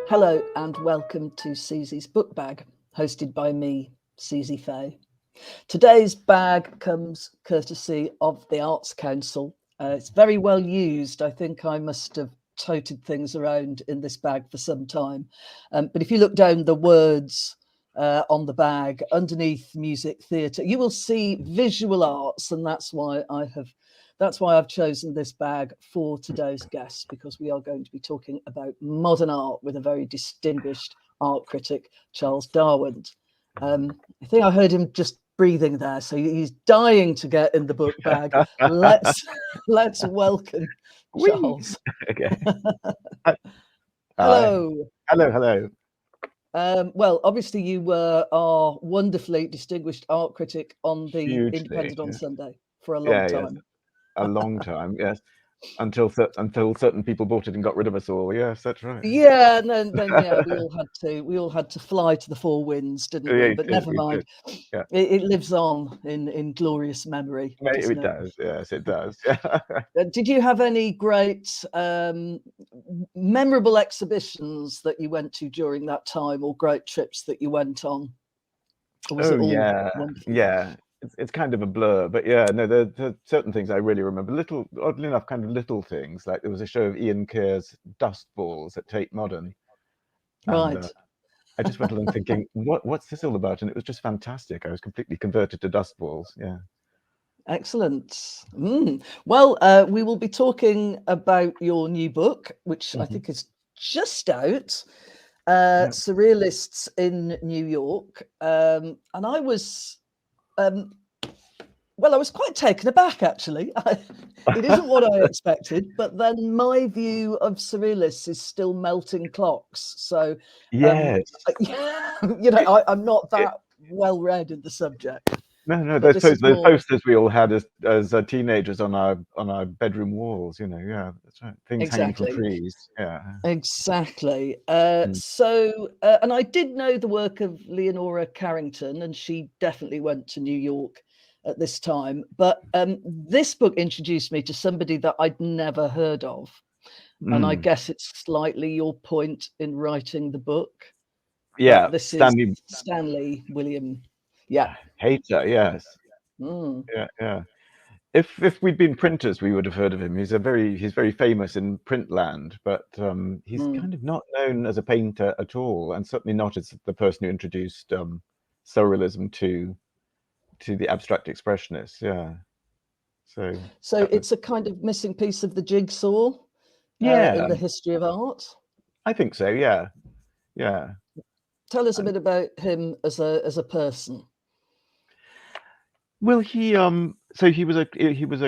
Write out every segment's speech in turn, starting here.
Hello and welcome to Suzi's Book Bag, hosted by me, Suzi Fay. Today's bag comes courtesy of the Arts Council. It's very well used. I think I must have toted things around in this bag for some time. But if you look down the words on the bag, underneath music theatre, you will see visual arts, and that's why I've chosen this bag for today's guest, because we are going to be talking about modern art with a very distinguished art critic, Charles Darwent. I think I heard him just breathing there, so he's dying to get in the book bag. Let's welcome Charles. Okay. Hello. Hello. Well, obviously you were our wonderfully distinguished art critic on the Hugely. Independent on Sunday for a long Yes, time. a long time. Yes, until certain people bought it and got rid of us all. Yes, that's right. Yeah, and then yeah, we all had to fly to the four winds, didn't we? Yeah, But never we mind. did. Yeah, It lives on in glorious memory, doesn't it it? does. Yes, it does. Did you have any great memorable exhibitions that you went to during that time, or great trips that you went on? Or was it all wonderful? Yeah. It's kind of a blur, but yeah, no, there certain things I really remember. Oddly enough, kind of little things. Like there was a show of Ian Keir's Dust Balls at Tate Modern, and Right. I just went along thinking, what's this all about? And it was just fantastic. I was completely converted to dust balls. Yeah. Excellent. Well, we will be talking about your new book, which I think is just out, Yeah. Surrealists in New York. And I was, well, I was quite taken aback, actually. It isn't what I expected, but then my view of Surrealists is still melting clocks. So, Yes. I'm not It- that well read in the subject. no, But those this is those more posters we all had as teenagers on our bedroom walls. Yeah, that's right. Things hanging from exactly. trees. Yeah. Exactly. Mm. And I did know the work of Leonora Carrington, and she definitely went to New York at this time. But this book introduced me to somebody that I'd never heard of. And I Mm. guess it's slightly your point in writing the book. Yeah, But this is Stanley Stanley William. Yeah. Hater. Yes. Mm, Yeah. If we'd been printers, we would have heard of him. He's very famous in print land, but he's mm. kind of not known as a painter at all, and certainly not as the person who introduced surrealism to the abstract expressionists. Yeah, so So that was it's a kind of missing piece of the jigsaw in yeah, the history of art. I think so. Yeah. Tell us a And, bit about him as a person. well, he was a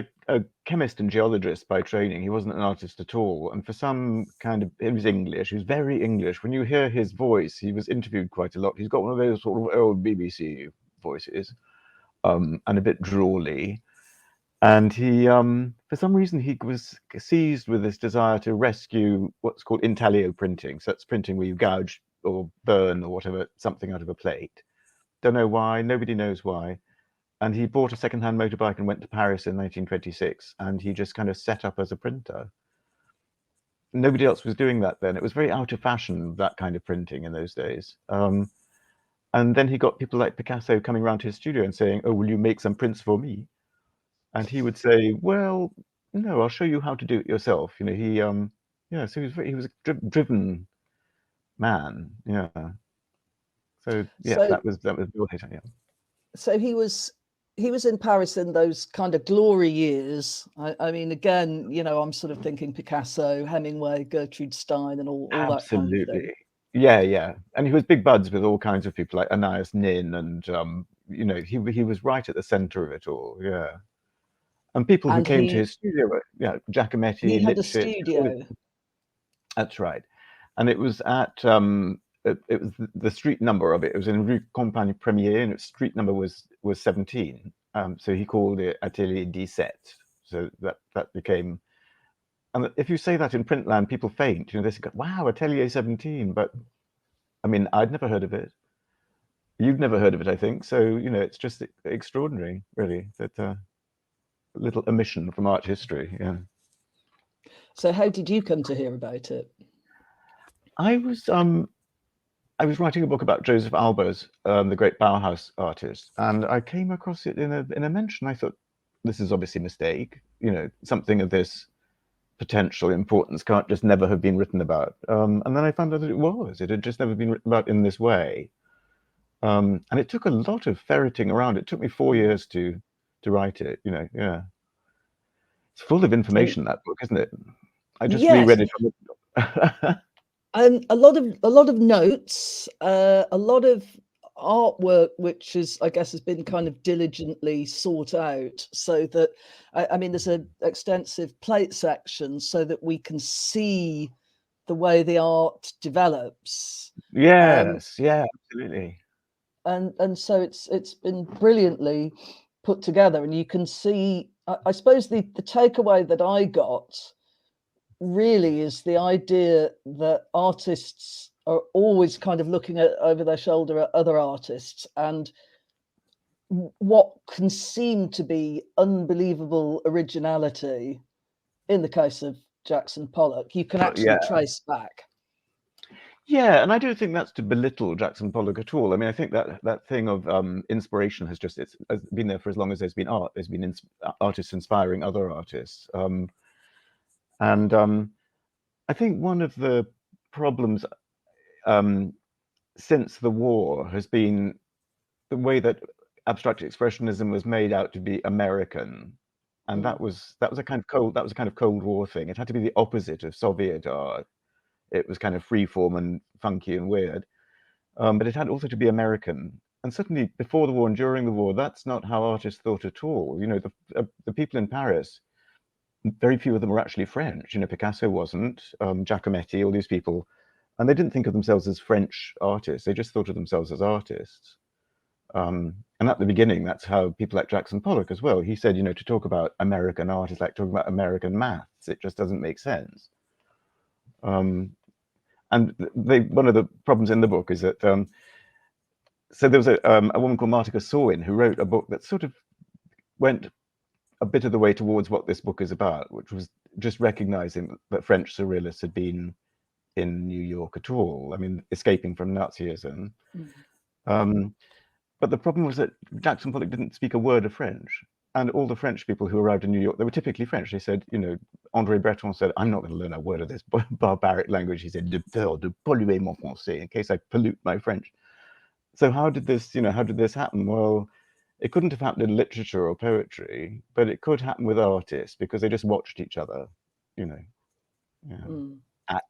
chemist and geologist by training. He wasn't an artist at all, and for some kind of he was English. He was very English. When you hear his voice, he was interviewed quite a lot. He's got one of those sort of old BBC voices, and a bit drawly. And he, for some reason, he was seized with this desire to rescue what's called intaglio printing. So that's printing where you gouge or burn or whatever something out of a plate. Don't know why. Nobody knows why. And he bought a second-hand motorbike and went to Paris in 1926. And he just kind of set up as a printer. Nobody else was doing that then. It was very out of fashion, that kind of printing in those days. And then he got people like Picasso coming around to his studio and saying, "Oh, will you make some prints for me?" And he would say, "Well, no, I'll show you how to do it yourself." Yeah. So he was a driven man. Yeah. So yeah, So that was Bill Hader. Yeah. so he was in Paris in those kind of glory years. I mean, again, I'm sort of thinking Picasso, Hemingway, Gertrude Stein, and all that kind of thing. Absolutely. Yeah. And he was big buds with all kinds of people like Anais Nin, and he was right at the center of it all. Yeah. And people who And came to he his studio were, he Giacometti, had a Lipschitz. studio. That's right. And it was at it was the street number of it. It was in Rue Campagne Première, and its street number was 17. So he called it Atelier 17. So that became. And if you say that in Printland, people faint. They say, "Wow, Atelier 17." But I mean, I'd never heard of it. You've never heard of it, I think. So it's just extraordinary, really. That little omission from art history. Yeah. So how did you come to hear about it? I was writing a book about Josef Albers, the great Bauhaus artist, and I came across it in a mention. I thought, this is obviously a mistake. Something of this potential importance can't just never have been written about. And then I found out that it was. It had just never been written about in this way. And it took a lot of ferreting around. It took me 4 years to write it. Yeah, it's full of information, that book, isn't it? I just Yes, reread it. and a lot of notes, a lot of artwork, which is, I guess, has been kind of diligently sought out, so that I mean, there's an extensive plate section so that we can see the way the art develops. Yes, yeah, absolutely. And so it's been brilliantly put together, and you can see. I suppose the takeaway that I got really is the idea that artists are always kind of looking at over their shoulder at other artists, and what can seem to be unbelievable originality in the case of Jackson Pollock, you can actually Yeah. trace back. Yeah, and I don't think that's to belittle Jackson Pollock at all. I mean, I think that thing of inspiration has been there for as long as there's been art. There's been artists inspiring other artists, and I think one of the problems since the war has been the way that abstract expressionism was made out to be American, and that was a kind of Cold War thing. It had to be the opposite of Soviet art. It was kind of freeform and funky and weird, but it had also to be American. And certainly before the war and during the war, that's not how artists thought at all. The people in Paris, very few of them were actually French. Picasso wasn't, Giacometti, all these people, and they didn't think of themselves as French artists. They just thought of themselves as artists. And at the beginning, that's how people like Jackson Pollock as well. He said, to talk about American art is like talking about American maths. It just doesn't make sense. And one of the problems in the book is that so there was a woman called Martika Sorwin who wrote a book that sort of went a bit of the way towards what this book is about, which was just recognizing that French surrealists had been in New York at all. I mean, escaping from Nazism. But the problem was that Jackson Pollock didn't speak a word of French. And all the French people who arrived in New York, they were typically French. They said, André Breton said, I'm not going to learn a word of this barbaric language. He said, de peur de polluer mon français, in case I pollute my French. So how did this happen? Well, it couldn't have happened in literature or poetry, but it could happen with artists because they just watched each other, at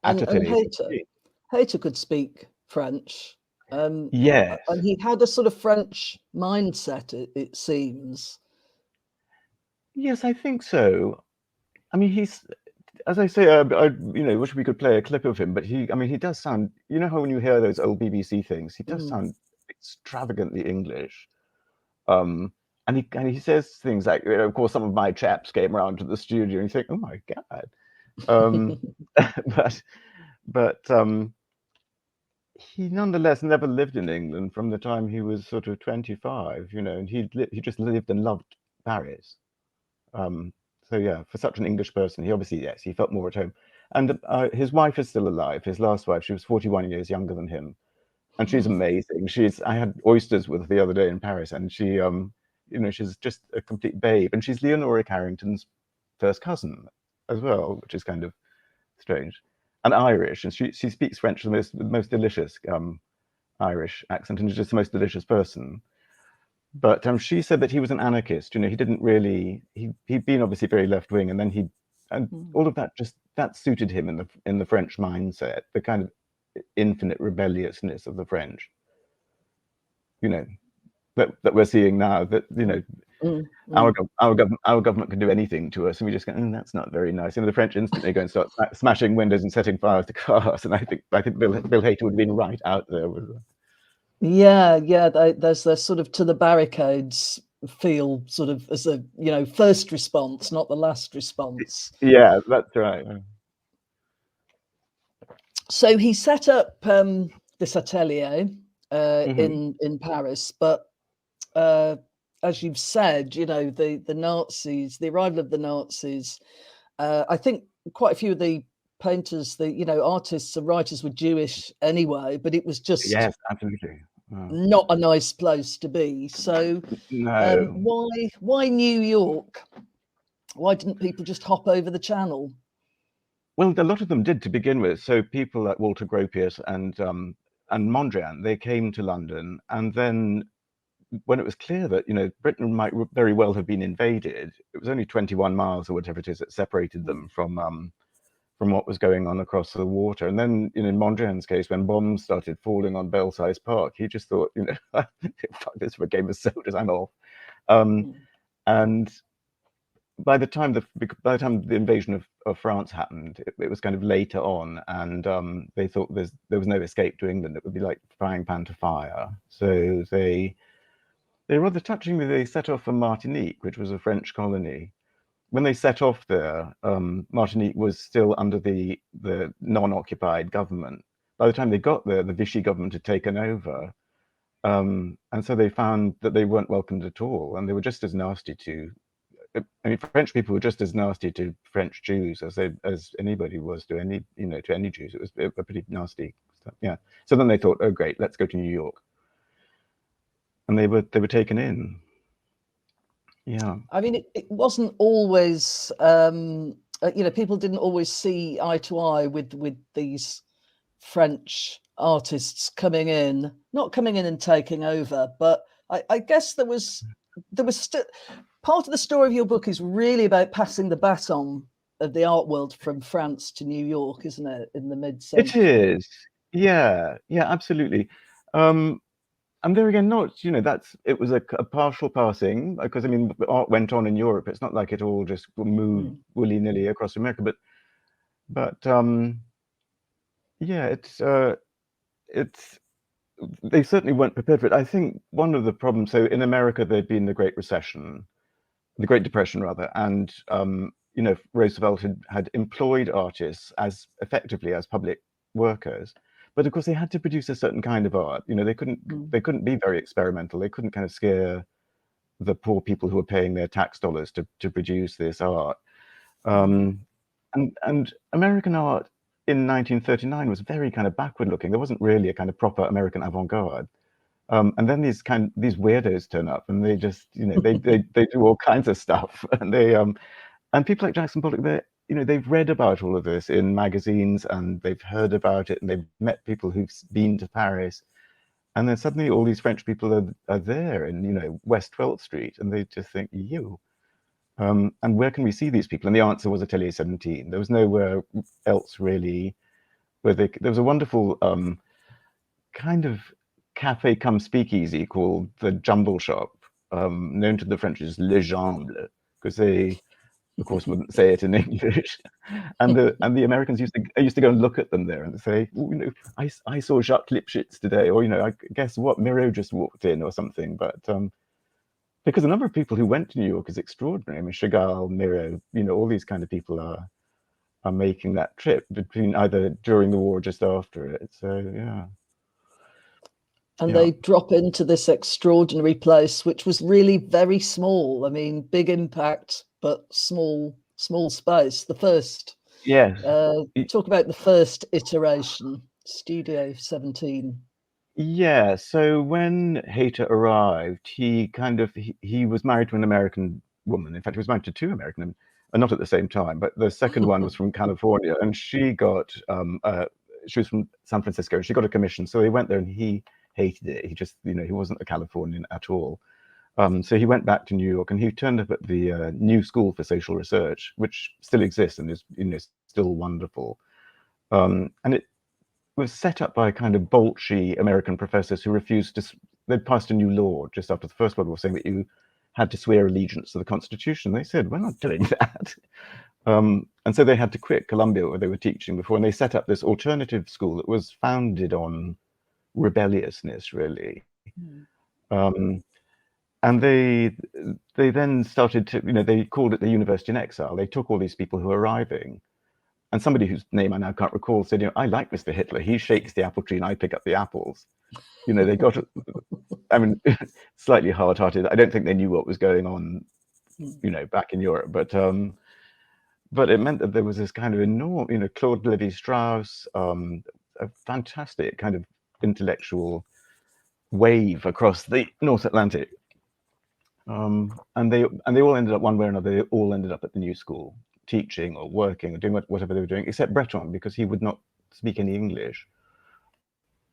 ateliers. And Hayter could speak French. Yes. And he had a sort of French mindset, it seems. Yes, I think so. I mean, he's, as I say, I wish we could play a clip of him, but he does sound, how when you hear those old BBC things, he does sound extravagantly English. And he says things like, of course, some of my chaps came around to the studio, and you think, oh my God. But he nonetheless never lived in England from the time he was sort of 25, and he just lived and loved Paris. So yeah, for such an English person, he obviously, yes, he felt more at home. And his wife is still alive. His last wife, she was 41 years younger than him, and she's amazing. I had oysters with her the other day in Paris, and she, she's just a complete babe. And she's Leonora Carrington's first cousin as well, which is kind of strange. And Irish, and she speaks French with the most delicious Irish accent, and is just the most delicious person. But she said that he was an anarchist. He didn't really. He'd been obviously very left wing, and then all of that that suited him in the French mindset, the kind of infinite rebelliousness of the French. That we're seeing now. That our government can do anything to us, and we just go, that's not very nice. The French instantly go and start smashing windows and setting fire to cars. And I think Bill Hayter would have been right out there with. Yeah, there's the sort of to the barricades feel, sort of as a first response, not the last response. Yeah, that's right. So he set up this atelier in Paris, but as you've said, the Nazis, the arrival of the Nazis, I think quite a few of the painters, artists and writers were Jewish anyway, but it was just Yes, absolutely. not a nice place to be. So No. why New York? Why didn't people just hop over the channel? Well, a lot of them did to begin with. So people like Walter Gropius and Mondrian, they came to London, and then when it was clear that Britain might very well have been invaded, it was only 21 miles or whatever it is that separated them from what was going on across the water. And then, in Mondrian's case, when bombs started falling on Belsize Park, he just thought, fuck this for a game of soldiers, I'm off. And by the time the invasion of France happened, it was kind of later on, and they thought there was no escape to England. It would be like frying pan to fire. So they rather touchingly, they set off from Martinique, which was a French colony. When they set off there, Martinique was still under the non-occupied government. By the time they got there, the Vichy government had taken over. And so they found that they weren't welcomed at all. And they were just as nasty French people were just as nasty to French Jews as anybody was to any Jews. It was a pretty nasty stuff. Yeah. So then they thought, oh, great, let's go to New York. And they were taken in. Yeah. I mean, it wasn't always, people didn't always see eye to eye with these French artists not coming in and taking over. But I guess there was still part of the story of your book is really about passing the baton of the art world from France to New York, isn't it? In the mid-century. It is. Yeah, absolutely. And there again, it was a partial passing, because art went on in Europe. It's not like it all just moved willy-nilly across America, but they certainly weren't prepared for it. I think one of the problems, so in America, there'd been the Great Depression rather, and Roosevelt had employed artists as effectively as public workers, but of course they had to produce a certain kind of art. They couldn't be very experimental. They couldn't kind of scare the poor people who were paying their tax dollars to produce this art. And American art in 1939 was very kind of backward looking. There wasn't really a kind of proper American avant-garde. And then these weirdos turn up, and they just they do all kinds of stuff, and and people like Jackson Pollock, they've read about all of this in magazines, and they've heard about it, and they've met people who've been to Paris, and then suddenly all these French people are there in West 12th Street, and they just think, and where can we see these people? And the answer was Atelier 17. There was nowhere else really where there was a wonderful kind of cafe come speakeasy called the Jumble Shop, known to the French as Le Jamble, because they, of course, wouldn't say it in English. And the Americans used to go and look at them there and say, I saw Jacques Lipschitz today, or I guess what, Miro just walked in or something. But because the number of people who went to New York is extraordinary. Chagall, Miro, all these kind of people are making that trip between either during the war or just after it. So yeah. And they drop into this extraordinary place, which was really very small. Big impact, but small space. The first. Yes. Talk about the first iteration, Studio 17. Yeah. So when Hayter arrived, he was married to an American woman. In fact, he was married to two American women, not at the same time. But the second one was from California, and she was from San Francisco. She got a commission, so he went there, and he hated it. He just, he wasn't a Californian at all. So he went back to New York, and he turned up at the New School for Social Research, which still exists and is, still wonderful. And it was set up by kind of bolshy American professors who refused to. They'd passed a new law just after the First World War saying that you had to swear allegiance to the Constitution. They said, we're not doing that. And so they had to quit Columbia, where they were teaching before, and they set up this alternative school that was founded on rebelliousness, really. And they then started to, they called it the University in Exile. They took all these people who were arriving, and somebody whose name I now can't recall said, I like Mr. Hitler. He shakes the apple tree and I pick up the apples. They got, slightly hard-hearted. I don't think they knew what was going on, back in Europe, but but it meant that there was this kind of enormous, Claude Lévi-Strauss, a fantastic kind of intellectual wave across the North Atlantic. And they all ended up, one way or another, they all ended up at the New School, teaching or working or doing whatever they were doing, except Breton, because he would not speak any English.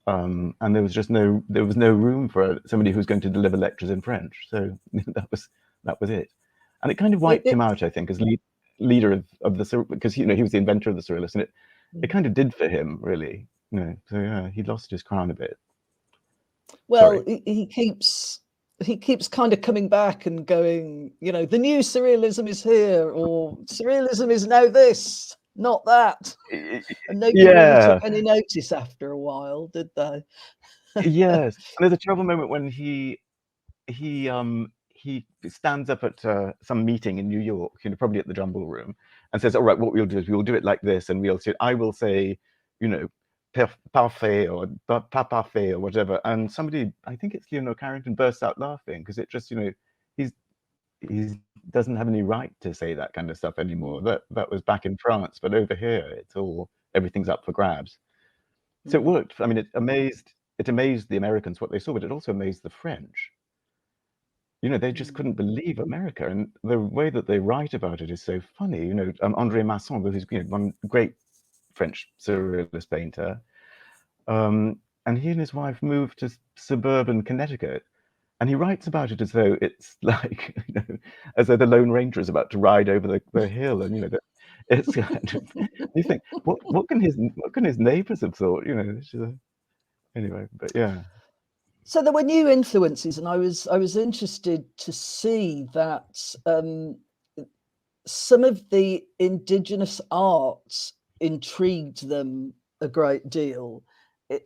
And there was no room for somebody who's going to deliver lectures in French. So that was it. And it kind of wiped him out, I think, as leader of the, because he was the inventor of the Surrealists, and it kind of did for him, really. So yeah, he lost his crown a bit. Well, he keeps kind of coming back and going, the new surrealism is here, or surrealism is now this, not that. And nobody really took any notice after a while, did they? Yes. And there's a terrible moment when he stands up at some meeting in New York, probably at the Jumble Room, and says, all right, what we'll do is we'll do it like this, and I will say, parfait or pas parfait or whatever, and somebody, I think it's Leonor Carrington, bursts out laughing, because it just, he doesn't have any right to say that kind of stuff anymore. That was back in France, but over here, everything's up for grabs. So it worked. I mean, it amazed the Americans what they saw, but it also amazed the French. They just couldn't believe America, and the way that they write about it is so funny. André Masson, who's one great French surrealist painter, and he and his wife moved to suburban Connecticut, and he writes about it as though it's like, as though the Lone Ranger is about to ride over the hill, and it's kind of, you think, what can his neighbors have thought? Anyway, but yeah. So there were new influences, and I was interested to see that some of the indigenous arts intrigued them a great deal.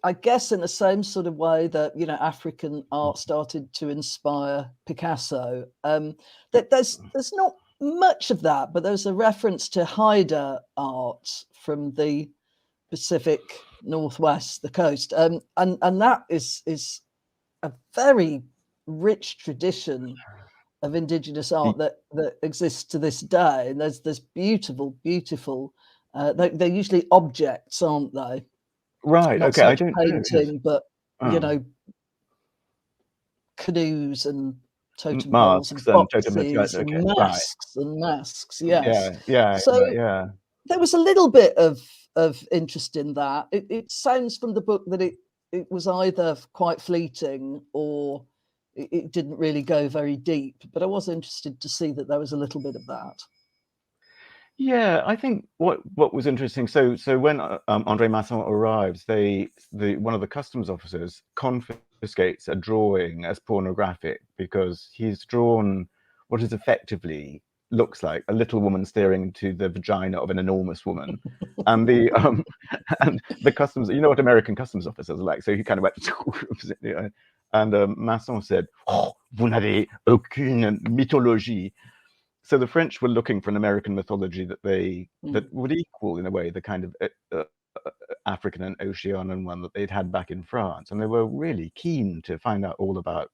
I guess in the same sort of way that African art started to inspire Picasso. That there's not much of that, but there's a reference to Haida art from the Pacific Northwest, the coast, and that is a very rich tradition of indigenous art that exists to this day. And there's beautiful. They're usually objects, aren't they? Right. Not okay. so I much don't painting, but canoes and totem poles and boxes and masks and masks. Yes. Yeah. So yeah. There was a little bit of interest in that. It sounds from the book that it was either quite fleeting or it didn't really go very deep. But I was interested to see that there was a little bit of that. Yeah, I think what was interesting. So when André Masson arrives, one of the customs officers confiscates a drawing as pornographic because he's drawn what is effectively looks like a little woman staring into the vagina of an enormous woman, and the customs. You know what American customs officers are like. So he kind of went, and Masson said, "Oh, vous n'avez aucune mythologie." So the French were looking for an American mythology that would equal, in a way, the kind of African and Oceanian one that they'd had back in France, and they were really keen to find out all about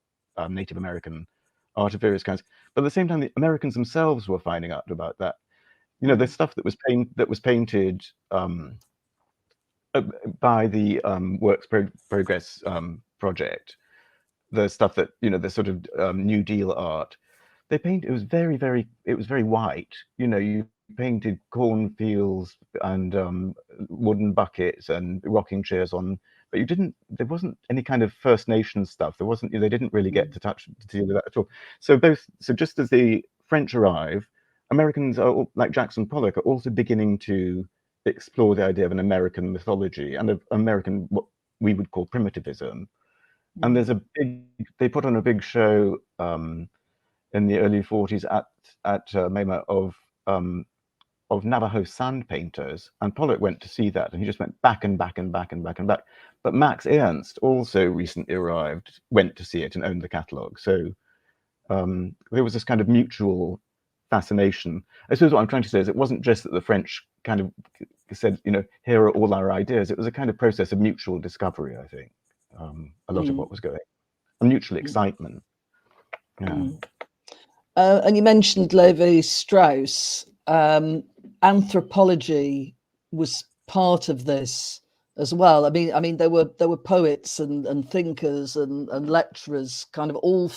Native American art of various kinds. But at the same time, the Americans themselves were finding out about that. The stuff that was painted by the Works Progress project, the stuff that the sort of New Deal art. They painted. It was very white. You painted cornfields and wooden buckets and rocking chairs on, but there wasn't any kind of First Nations stuff. They didn't really get to deal with that at all. So just as the French arrive, Americans are, like Jackson Pollock, are also beginning to explore the idea of an American mythology and of American, what we would call primitivism. And they put on a big show in the early 40s at MoMA of Navajo sand painters, and Pollock went to see that, and he just went back and back and back and back and back. But Max Ernst also recently arrived, went to see it, and owned the catalogue. So there was this kind of mutual fascination. I suppose what I'm trying to say is it wasn't just that the French kind of said, here are all our ideas. It was a kind of process of mutual discovery, I think, a lot of what was going on, mutual excitement. Yeah. And you mentioned Lévi-Strauss. anthropology was part of this as well. I mean, there were poets and thinkers and lecturers kind of all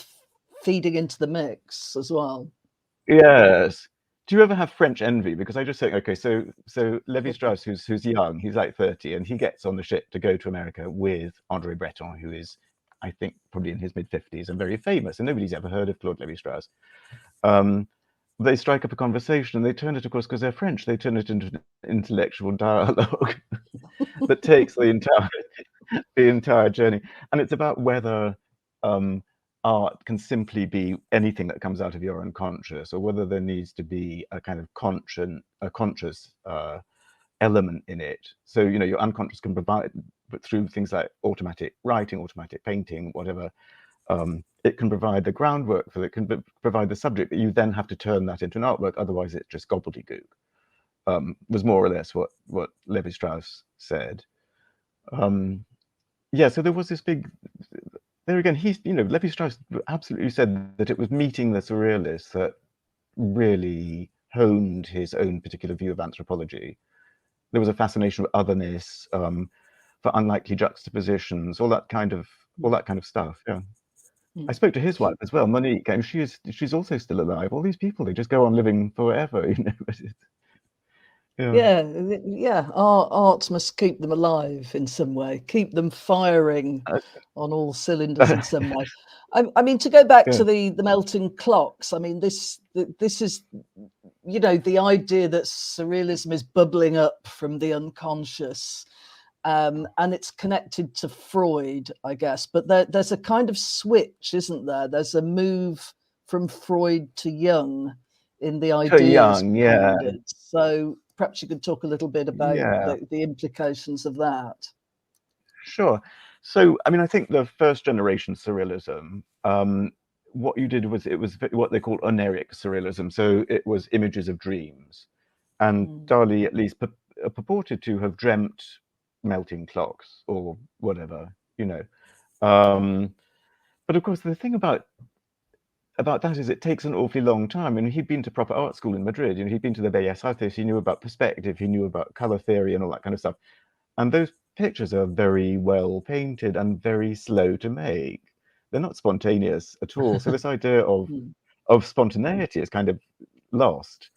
feeding into the mix as well. Yes. Do you ever have French envy? Because I just think, okay, so Levi-Strauss, who's young, he's like 30, and he gets on the ship to go to America with André Breton, who is, I think, probably in his mid-50s and very famous, and nobody's ever heard of Claude Levi-Strauss. They strike up a conversation, and they turn it, of course, because they're French, they turn it into an intellectual dialogue that takes the entire journey. And it's about whether art can simply be anything that comes out of your unconscious, or whether there needs to be a kind of conscious element in it. So, you know, your unconscious can provide, but through things like automatic writing, automatic painting, whatever, it can provide the groundwork for it, can provide the subject, but you then have to turn that into an artwork, otherwise it's just gobbledygook. Was more or less what Levi-Strauss said. Yeah, so there was this big, there again, Levi-Strauss absolutely said that it was meeting the Surrealists that really honed his own particular view of anthropology. There was a fascination with otherness, for unlikely juxtapositions, all that kind of stuff. Yeah. I spoke to his wife as well, Monique, and she's also still alive. All these people, they just go on living forever, you know. Yeah. Art must keep them alive in some way, keep them firing on all cylinders in some way. I mean, to go back to the melting clocks, I mean, this is, you know, the idea that surrealism is bubbling up from the unconscious, and it's connected to Freud, I guess. But there's a kind of switch, isn't there? There's a move from Freud to Jung in the ideas behind it. So perhaps you could talk a little bit about the implications of that. Sure. So, I mean, I think the first generation surrealism, what you did was, it was what they call oniric surrealism. So it was images of dreams. And Dali at least purported to have dreamt melting clocks or whatever, you know. But of course, the thing about that is it takes an awfully long time. And he'd been to proper art school in Madrid, you know, he'd been to the Bellas Artes, he knew about perspective, he knew about color theory and all that kind of stuff. And those pictures are very well painted and very slow to make. They're not spontaneous at all. So this idea of spontaneity is kind of lost.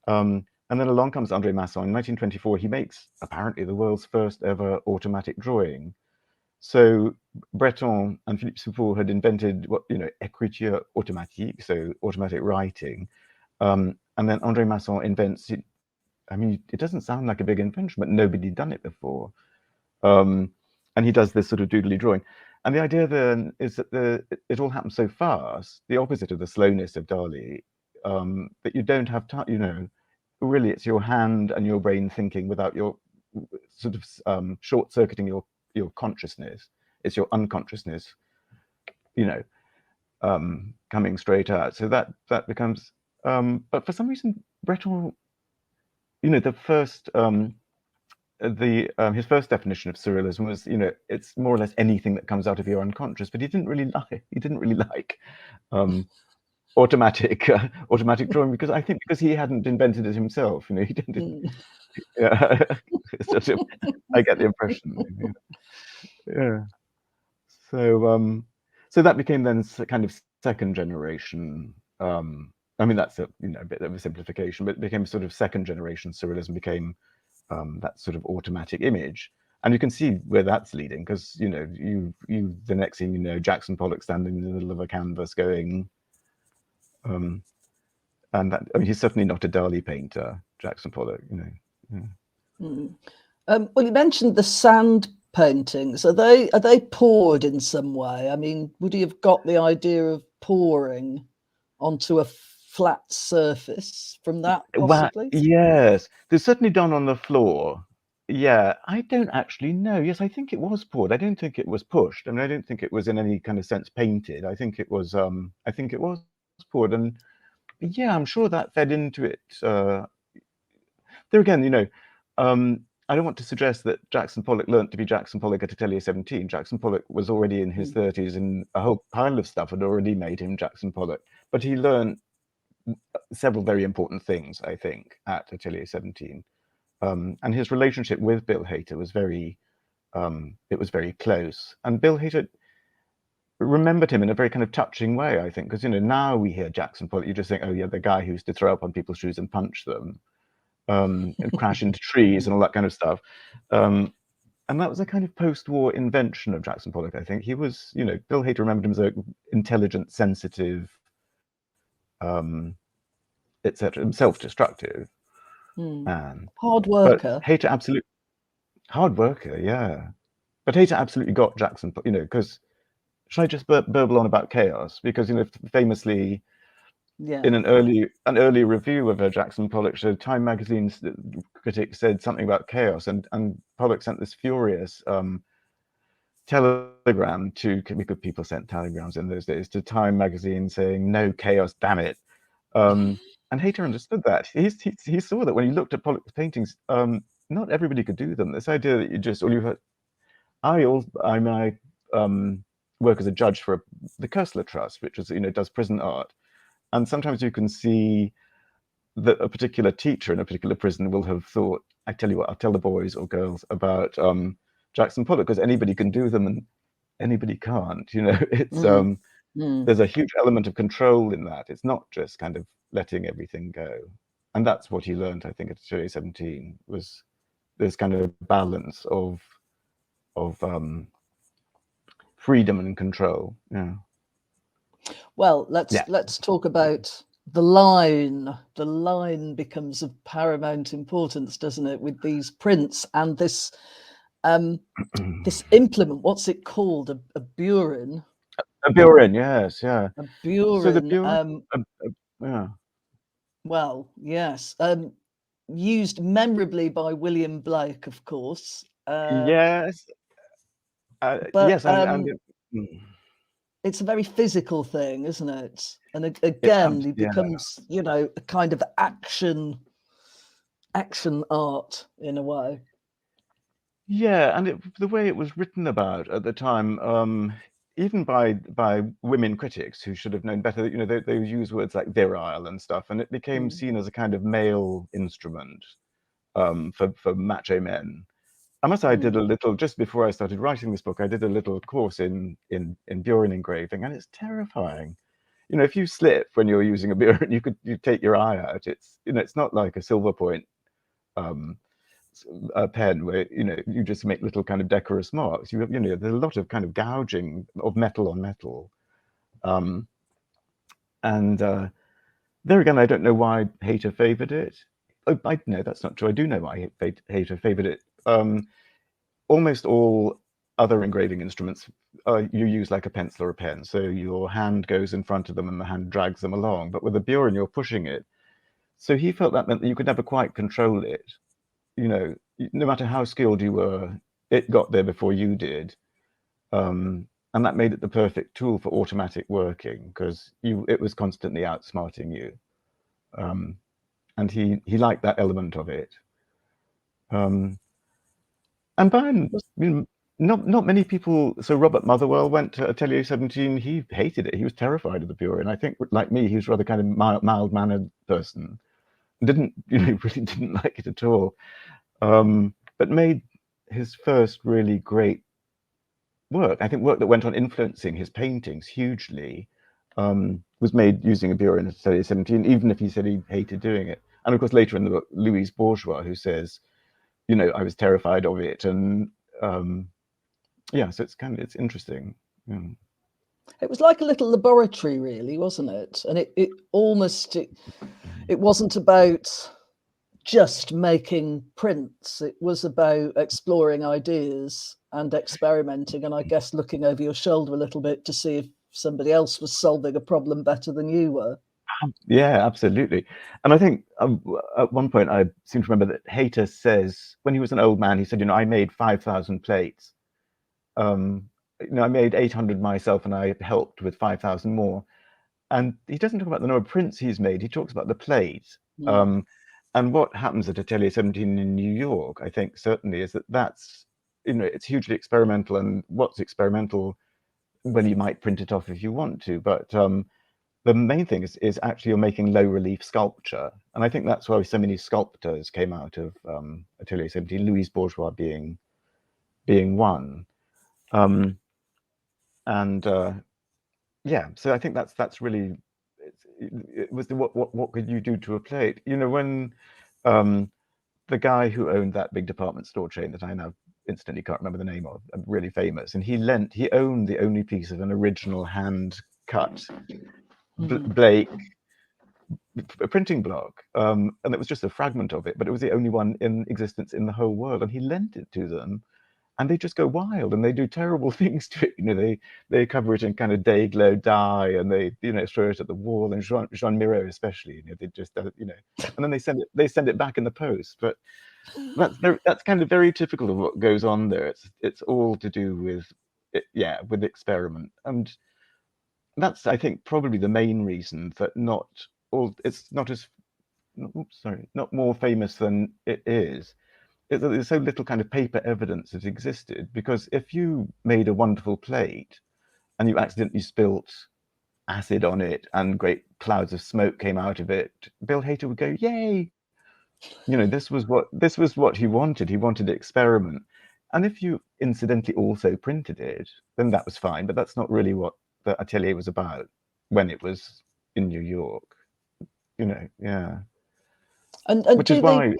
And then along comes André Masson. In 1924, he makes apparently the world's first ever automatic drawing. So Breton and Philippe Soupault had invented écriture automatique, so automatic writing. And then André Masson invents it. I mean, it doesn't sound like a big invention, but nobody had done it before. And he does this sort of doodly drawing. And the idea then is that it all happens so fast, the opposite of the slowness of Dali, that you don't have time, you know, really it's your hand and your brain thinking without your sort of short-circuiting your consciousness. It's your unconsciousness, you know, coming straight out. So that becomes, but for some reason, Breton, you know, the first, his first definition of surrealism was, you know, it's more or less anything that comes out of your unconscious, but he didn't really like automatic drawing, because I think because he hadn't invented it himself, you know, he didn't. Yeah, I get the impression. Yeah. So that became then kind of second generation. I mean, that's a bit of a simplification, but it became sort of second generation surrealism. Became that sort of automatic image, and you can see where that's leading, because you know, you the next thing you know, Jackson Pollock standing in the middle of a canvas going, and that, I mean, he's certainly not a Dali painter, Jackson Pollock, you know. Yeah. Well, you mentioned the sand paintings. Are they poured in some way? I mean, would you have got the idea of pouring onto a flat surface from that, possibly? Well, yes, there's certainly done on the floor. Yeah, I don't actually know. Yes, I think it was poured. I don't think it was pushed. I mean, I don't think it was in any kind of sense painted. I think it was poured, and yeah, I'm sure that fed into it. There again, you know, I don't want to suggest that Jackson Pollock learnt to be Jackson Pollock at Atelier 17. Jackson Pollock was already in his 30s, and a whole pile of stuff had already made him Jackson Pollock. But he learned several very important things, I think, at Atelier 17. And his relationship with Bill Hader was very close. And Bill Hader remembered him in a very kind of touching way, I think, because, you know, now we hear Jackson Pollock, you just think, oh yeah, the guy who used to throw up on people's shoes and punch them, and crash into trees and all that kind of stuff. And that was a kind of post-war invention of Jackson Pollock, I think. He was, you know, Bill Hader remembered him as an intelligent, sensitive, etc., self-destructive man. Hard But worker. Hader absolutely hard worker, yeah. But Hader absolutely got Jackson, you know, because should I just burble on about chaos? Because, you know, famously, in an early review of a Jackson Pollock show, Time magazine's critic said something about chaos, and Pollock sent this furious telegram to, because people sent telegrams in those days, to Time magazine saying, "No chaos, damn it." And Hader understood that. He saw that when he looked at Pollock's paintings, not everybody could do them. This idea that you just, all you had, I work as a judge for the Koestler Trust, which is, you know, does prison art. And sometimes you can see that a particular teacher in a particular prison will have thought, I tell you what, I'll tell the boys or girls about Jackson Pollock, because anybody can do them and anybody can't. You know, it's there's a huge element of control in that. It's not just kind of letting everything go. And that's what he learned, I think, at Atelier 17, was this kind of balance of freedom and control. Yeah. Well, let's talk about the line. The line becomes of paramount importance, doesn't it, with these prints and this this implement. What's it called? A burin. A burin, yes, yeah. A burin. So the burin, yeah. Well, yes. Used memorably by William Blake, of course. Yes. But yes, and it's a very physical thing, isn't it? And again, it becomes, you know, a kind of action art in a way. Yeah, and the way it was written about at the time, even by women critics who should have known better, you know, they use words like virile and stuff, and it became seen as a kind of male instrument for macho men. I must say, I did a little, just before I started writing this book, I did a little course in burin engraving, and it's terrifying. You know, if you slip when you're using a burin, you take your eye out. It's, you know, it's not like a silver point a pen where, you know, you just make little kind of decorous marks. You know, there's a lot of kind of gouging of metal on metal. And there again, I don't know why Hader favored it. Oh, no, that's not true. I do know why Hader favored it. Almost all other engraving instruments, you use like a pencil or a pen. So your hand goes in front of them and the hand drags them along. But with a burin, you're pushing it. So he felt that meant that you could never quite control it. You know, no matter how skilled you were, it got there before you did. And that made it the perfect tool for automatic working, because it was constantly outsmarting you. And he liked that element of it. And Brian, not many people. So Robert Motherwell went to Atelier 17. He hated it. He was terrified of the bureau. And I think, like me, he was rather kind of mild-mannered person. Really didn't like it at all. But made his first really great work. I think work that went on influencing his paintings hugely, was made using a bureau in Atelier 17, even if he said he hated doing it. And of course, later in the book, Louise Bourgeois, who says, you know, I was terrified of it. And yeah, so it's interesting. Yeah. It was like a little laboratory, really, wasn't it? And it wasn't about just making prints. It was about exploring ideas and experimenting, and I guess looking over your shoulder a little bit to see if somebody else was solving a problem better than you were. Yeah, absolutely. And I think at one point I seem to remember that Hader says, when he was an old man, he said, you know, I made 5,000 plates. You know, I made 800 myself and I helped with 5,000 more. And he doesn't talk about the number of prints he's made. He talks about the plates. And what happens at Atelier 17 in New York, I think, certainly, is that's, you know, it's hugely experimental. And what's experimental, well, you might print it off if you want to, but the main thing is actually you're making low relief sculpture, and I think that's why so many sculptors came out of Atelier 17, Louise Bourgeois being one. Yeah, so I think that's really it was what could you do to a plate? You know, when the guy who owned that big department store chain that I now instantly can't remember the name of, really famous, and he owned the only piece of an original hand cut Blake printing block, and it was just a fragment of it, but it was the only one in existence in the whole world, and he lent it to them, and they just go wild and they do terrible things to it. You know, they cover it in kind of day glow dye, and they, you know, throw it at the wall. And Jean Miro especially, you know, they just, you know, and then they send it back in the post. But that's kind of very typical of what goes on there. It's all to do with with experiment, and that's, I think, probably the main reason that it's not more famous than it is. There's so little kind of paper evidence that existed, because if you made a wonderful plate and you accidentally spilt acid on it and great clouds of smoke came out of it, Bill Hayter would go, "Yay!" You know, this was what he wanted. He wanted to experiment. And if you incidentally also printed it, then that was fine. But that's not really what the Atelier was about when it was in New York. You know, yeah. And which is why.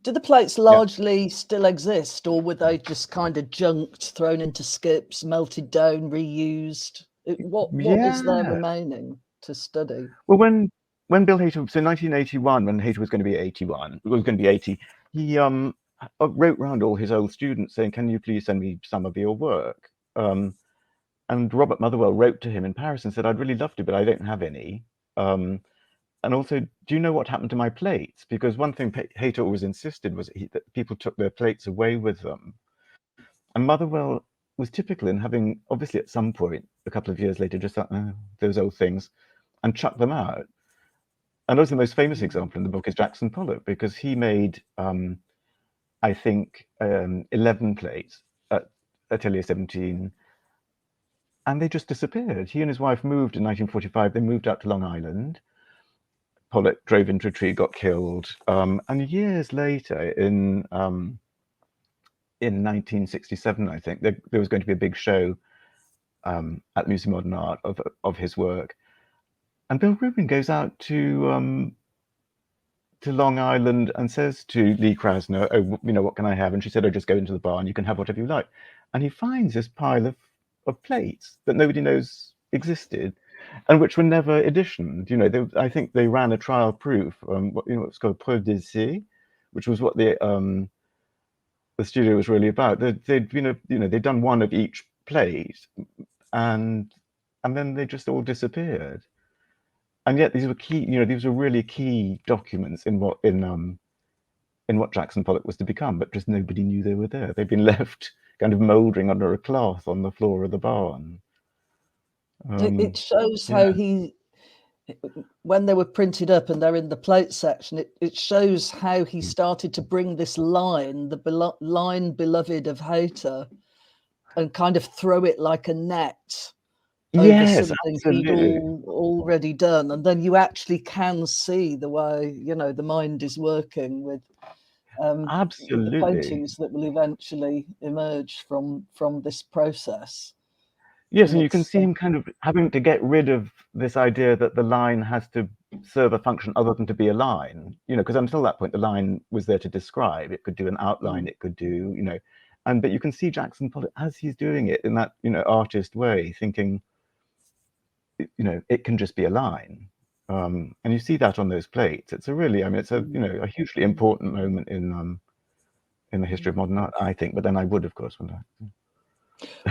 Do the plates largely still exist, or were they just kind of junked, thrown into skips, melted down, reused? What is there remaining to study? Well, when Bill Hayter, so 1981, when Hayter was going to be 81, was going to be 80, he wrote round all his old students saying, "Can you please send me some of your work?" And Robert Motherwell wrote to him in Paris and said, "I'd really love to, but I don't have any. And also, do you know what happened to my plates?" Because one thing Hayter always insisted was that people took their plates away with them. And Motherwell was typical in having, obviously at some point, a couple of years later, just thought, "Oh, those old things," and chucked them out. And also the most famous example in the book is Jackson Pollock, because he made, I think, 11 plates at Atelier 17, and they just disappeared. He and his wife moved in 1945. They moved out to Long Island. Pollock drove into a tree, got killed, and years later, in 1967, I think, there was going to be a big show at the Museum of Modern Art of his work, and Bill Rubin goes out to Long Island and says to Lee Krasner, "Oh, you know, what can I have?" And she said, "Oh, just go into the bar and you can have whatever you like." And he finds this pile of plates that nobody knows existed, and which were never editioned. You know, I think they ran a trial proof, what's called preuve d'essai, which was what the studio was really about. They'd done one of each plate, and then they just all disappeared. And yet these were key. You know, these were really key documents in what Jackson Pollock was to become, but just nobody knew they were there. They'd been left kind of mouldering under a cloth on the floor of the barn. It shows how when they were printed up and they're in the plate section, it shows how he started to bring this line, the line beloved of Hayter, and kind of throw it like a net over something he'd already done. And then you actually can see the way, you know, the mind is working with the paintings that will eventually emerge from this process. Yes, and you can see him kind of having to get rid of this idea that the line has to serve a function other than to be a line, you know, because until that point, the line was there to describe. It could do an outline, it could do, you know, but you can see Jackson Pollock, as he's doing it in that, you know, artist way, thinking, you know, it can just be a line. And you see that on those plates. It's a really, I mean, it's a, you know, a hugely important moment in the history of modern art, I think. But then I would, of course, wouldn't I?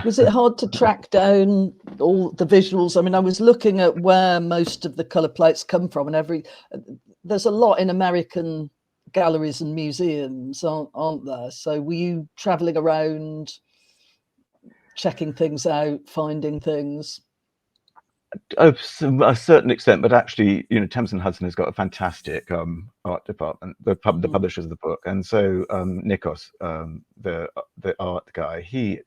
Was it hard to track down all the visuals? I mean, I was looking at where most of the color plates come from, and there's a lot in American galleries and museums, aren't there? So were you traveling around, checking things out, finding things? A certain extent, but actually, you know, Thames and Hudson has got a fantastic art department, the publishers of the book, and so Nikos, the art guy, he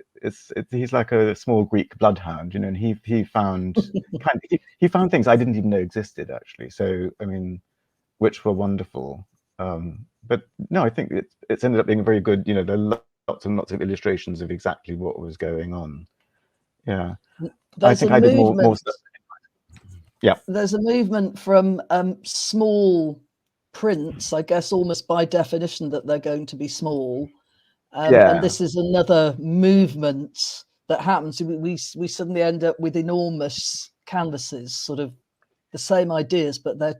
he's like a small Greek bloodhound, and he found he found things I didn't even know existed actually. So I mean, which were wonderful. But no, I think it's ended up being a very good. There are lots and lots of illustrations of exactly what was going on. Yeah, I think I did more stuff. Yeah, there's a movement from small prints, I guess, almost by definition that they're going to be small. And this is another movement that happens. We suddenly end up with enormous canvases, sort of the same ideas, but they're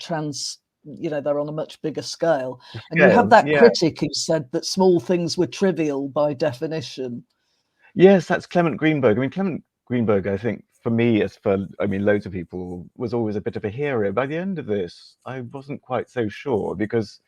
they're on a much bigger scale. And you have that critic who said that small things were trivial by definition. Yes, that's Clement Greenberg. I mean, Clement Greenberg, I think, for me, loads of people, was always a bit of a hero. By the end of this, I wasn't quite so sure because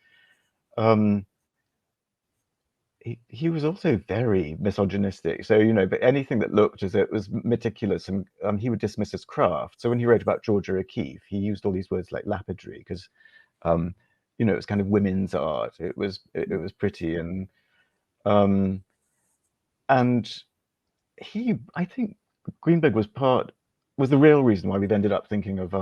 he was also very misogynistic. So, but anything that looked as though it was meticulous and he would dismiss as craft. So when he wrote about Georgia O'Keeffe, he used all these words like lapidary because, it was kind of women's art. It was pretty and I think Greenberg was the real reason why we've ended up thinking of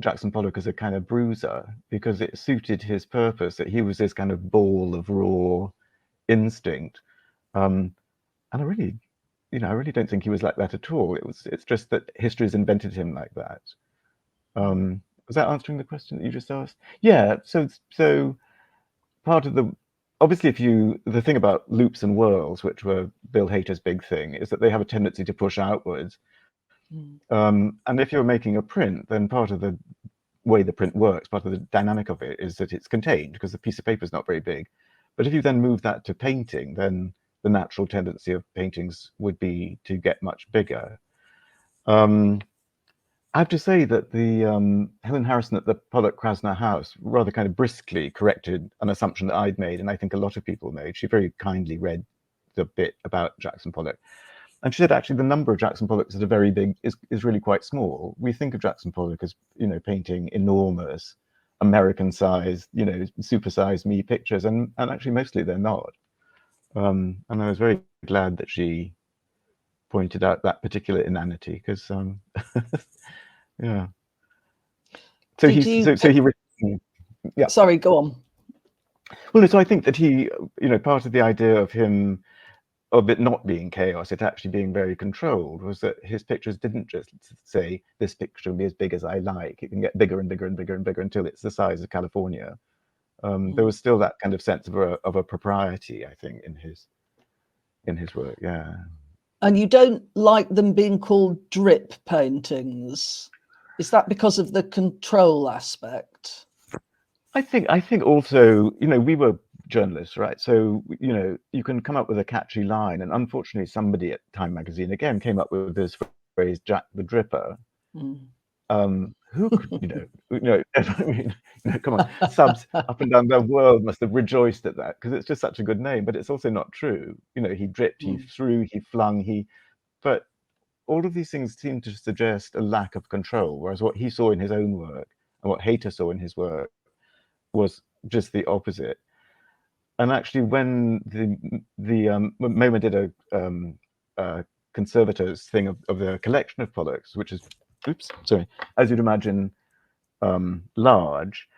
Jackson Pollock as a kind of bruiser, because it suited his purpose that he was this kind of ball of raw instinct. And I really don't think he was like that at all. It's just that history has invented him like that. Was that answering the question that you just asked? Yeah. So part of obviously, the thing about loops and whirls, which were Bill Hader's big thing, is that they have a tendency to push outwards. And if you're making a print, then part of the way the print works, part of the dynamic of it, is that it's contained because the piece of paper is not very big. But if you then move that to painting, then the natural tendency of paintings would be to get much bigger. I have to say that the Helen Harrison at the Pollock Krasner house rather kind of briskly corrected an assumption that I'd made, and I think a lot of people made. She very kindly read the bit about Jackson Pollock. And she said, actually, the number of Jackson Pollocks that are very big is really quite small. We think of Jackson Pollock as, painting enormous, American-sized, super-sized me pictures, and actually mostly they're not. And I was very glad that she pointed out that particular inanity, because yeah. So yeah. Sorry, go on. Well, so I think that he, part of the idea of it not being chaos, it actually being very controlled, was that his pictures didn't just say, this picture will be as big as I like. It can get bigger and bigger and bigger and bigger until it's the size of California. There was still that kind of sense of a propriety, I think, in his work. Yeah. And you don't like them being called drip paintings. Is that because of the control aspect? I think also, we were journalists, right? So, you can come up with a catchy line. And unfortunately, somebody at Time magazine, again, came up with this phrase, Jack the Dripper. Who could, I mean, come on, subs up and down the world must have rejoiced at that, because it's just such a good name, but it's also not true. He dripped, he threw, he flung, but all of these things seem to suggest a lack of control, whereas what he saw in his own work and what Hayter saw in his work was just the opposite. And actually, when the MoMA did a conservators thing of the collection of Pollocks, which is, as you'd imagine, large,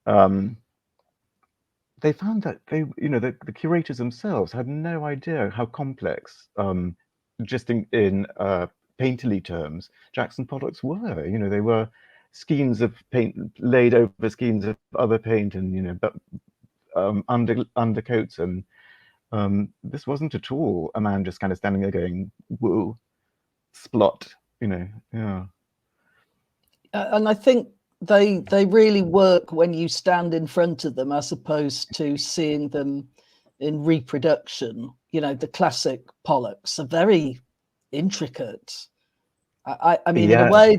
they found that the curators themselves had no idea how complex, just in painterly terms, Jackson Pollocks were. They were skeins of paint laid over skeins of other paint, and undercoats, and this wasn't at all a man just kind of standing there going, "Whoa, splot," yeah. And I think they really work when you stand in front of them, as opposed to seeing them in reproduction. The classic Pollocks are very intricate. I mean, in a way,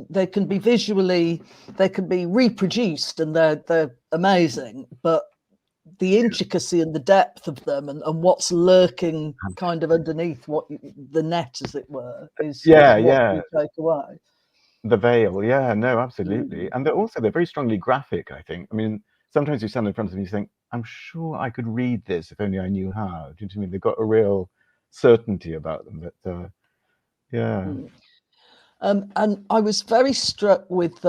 they can be visually, they can be reproduced, and they're amazing. But the intricacy and the depth of them, and what's lurking kind of underneath the net, as it were, is what you take away. The veil, no, absolutely. And they're very strongly graphic, I think. I mean, sometimes you stand in front of them and you think, I'm sure I could read this if only I knew how. Do you know what I mean? They've got a real certainty about them. But yeah. And I was very struck with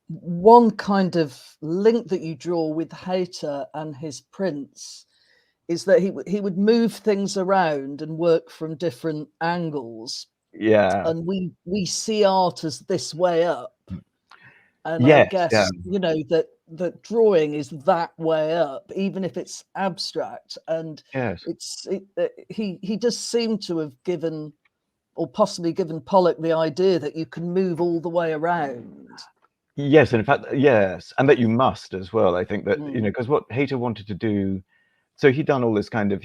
one kind of link that you draw with Hayter and his prints is that he would move things around and work from different angles. Yeah. And we see art as this way up. And I Yes. Yeah. guess, that drawing is that way up, even if it's abstract. And Yes. he does seem to have given, or possibly given, Pollock the idea that you can move all the way around. Yes, and in fact, yes, and that you must as well. I think that Mm. because what Hayter wanted to do, so he'd done all this kind of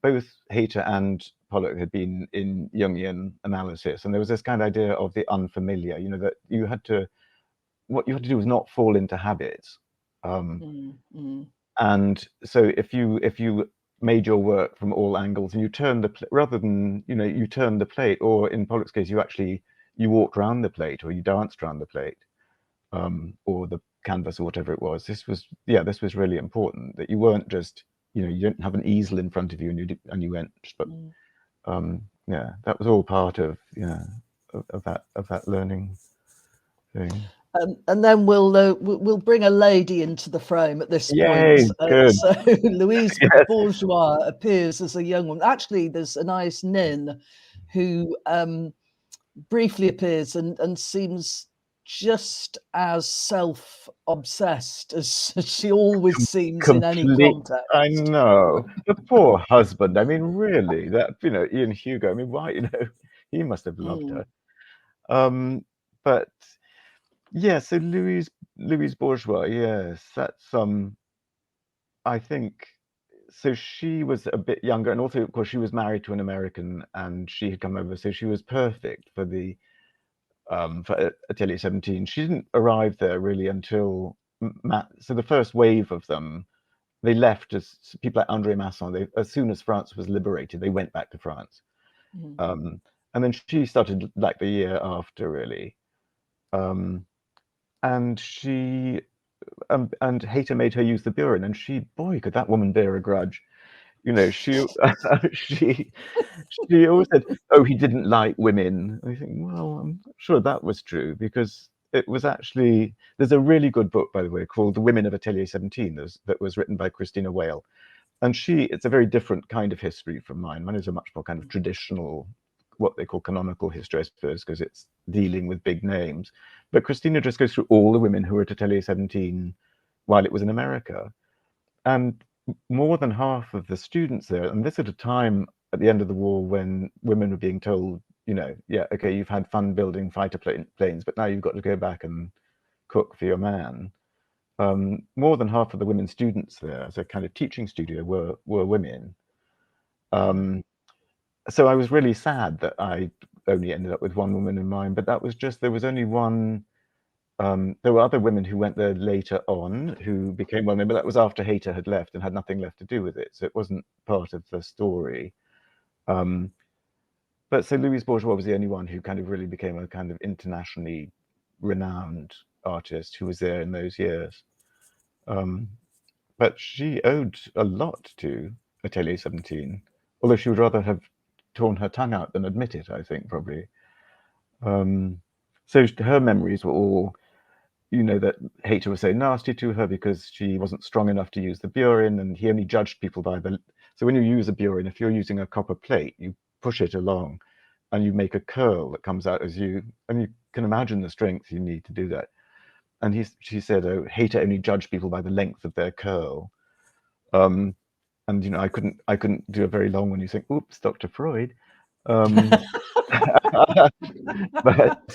both Hayter and Pollock had been in Jungian analysis, and there was this kind of idea of the unfamiliar. That what you had to do was not fall into habits. And so if you made your work from all angles and you turned rather than you turned the plate, or in Pollock's case you walked around the plate or you danced around the plate, or the canvas or whatever it was. This was really important, that you weren't just you didn't have an easel in front of you and you went, but yeah, that was all part of of that learning thing. And then we'll bring a lady into the frame at this point. Yay, good. So Louise Yes. Bourgeois appears as a young woman. Actually, there's a nice Nin who briefly appears and seems just as self-obsessed as she always seems in any context. I know. The poor husband. I mean, really, that Ian Hugo. I mean, why? He must have loved her. But yeah, so Louise Bourgeois. Yes, that's I think so. She was a bit younger, and also, of course, she was married to an American, and she had come over, so she was perfect for for Atelier 17. She didn't arrive there really until so the first wave of them, they left as people like André Masson. As soon as France was liberated, they went back to France. And then she started like the year after, really. And she and Hayter made her use the burin, and boy, could that woman bear a grudge. She she always said, "Oh, he didn't like women." I think, well, I'm not sure that was true, because it was actually, there's a really good book, by the way, called The Women of Atelier 17, that was written by Christina Whale. And it's a very different kind of history from mine. Mine is a much more kind of traditional, what they call canonical history, I suppose, because it's dealing with big names. But Christina just goes through all the women who were at Atelier 17 while it was in America. And more than half of the students there, and this at a time at the end of the war when women were being told, yeah, okay, you've had fun building fighter planes, but now you've got to go back and cook for your man. More than half of the women students there, as a kind of teaching studio, were women. So I was really sad that I only ended up with one woman in mine, but that was just, there was only one. There were other women who went there later on who became well known, but that was after Hayter had left and had nothing left to do with it. So it wasn't part of the story. But so Louise Bourgeois was the only one who kind of really became a kind of internationally renowned artist who was there in those years. But she owed a lot to Atelier 17, although she would rather have torn her tongue out than admit it, I think, probably. So her memories were all, that Hayter was so nasty to her because she wasn't strong enough to use the burin, and he only judged people by so when you use a burin, if you're using a copper plate, you push it along and you make a curl that comes out and you can imagine the strength you need to do that. And she said, oh, Hayter only judged people by the length of their curl. And I couldn't do a very long one. You think, oops, Dr. Freud. But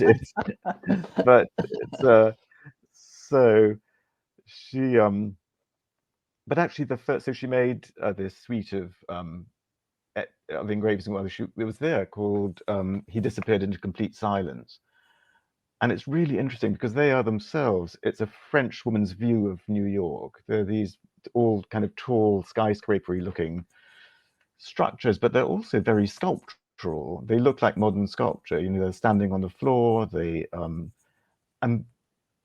it's so she but actually so she made this suite of engravings while it was there, called He Disappeared into Complete Silence. And it's really interesting because they are themselves, it's a French woman's view of New York. They're these all kind of tall, skyscrapery looking structures, but they're also very sculptural. They look like modern sculpture. They're standing on the floor. And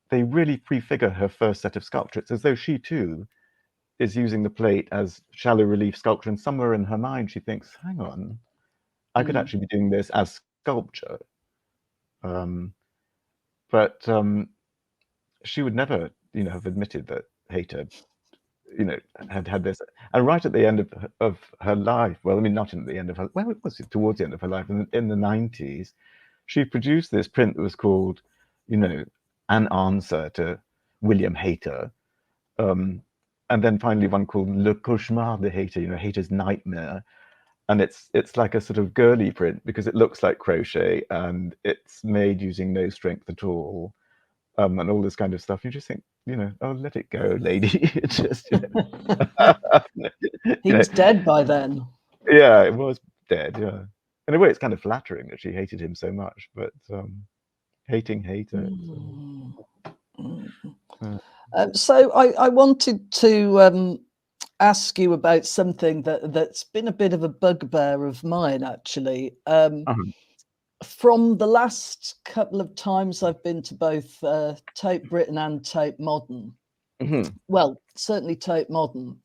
they really prefigure her first set of sculptures, as though she too is using the plate as shallow relief sculpture, and somewhere in her mind she thinks, hang on, I could actually be doing this as sculpture. But she would never, have admitted that Hayter, had this. And right at the end of her life, well, I mean, not at the end of her, well, it was towards the end of her life, in the 90s, she produced this print that was called, An Answer to William Hayter. And then finally one called Le Cauchemar de Hayter, Hayter's Nightmare. And it's like a sort of girly print because it looks like crochet and it's made using no strength at all. And all this kind of stuff. You just think, oh, let it go, lady. It's just, He was dead by then. Yeah, it was dead. Yeah, in a way, it's kind of flattering that she hated him so much. But hating Hayter. So I wanted to ask you about something that's been a bit of a bugbear of mine, actually. From the last couple of times I've been to both Tate Britain and Tate Modern, well, certainly Tate Modern,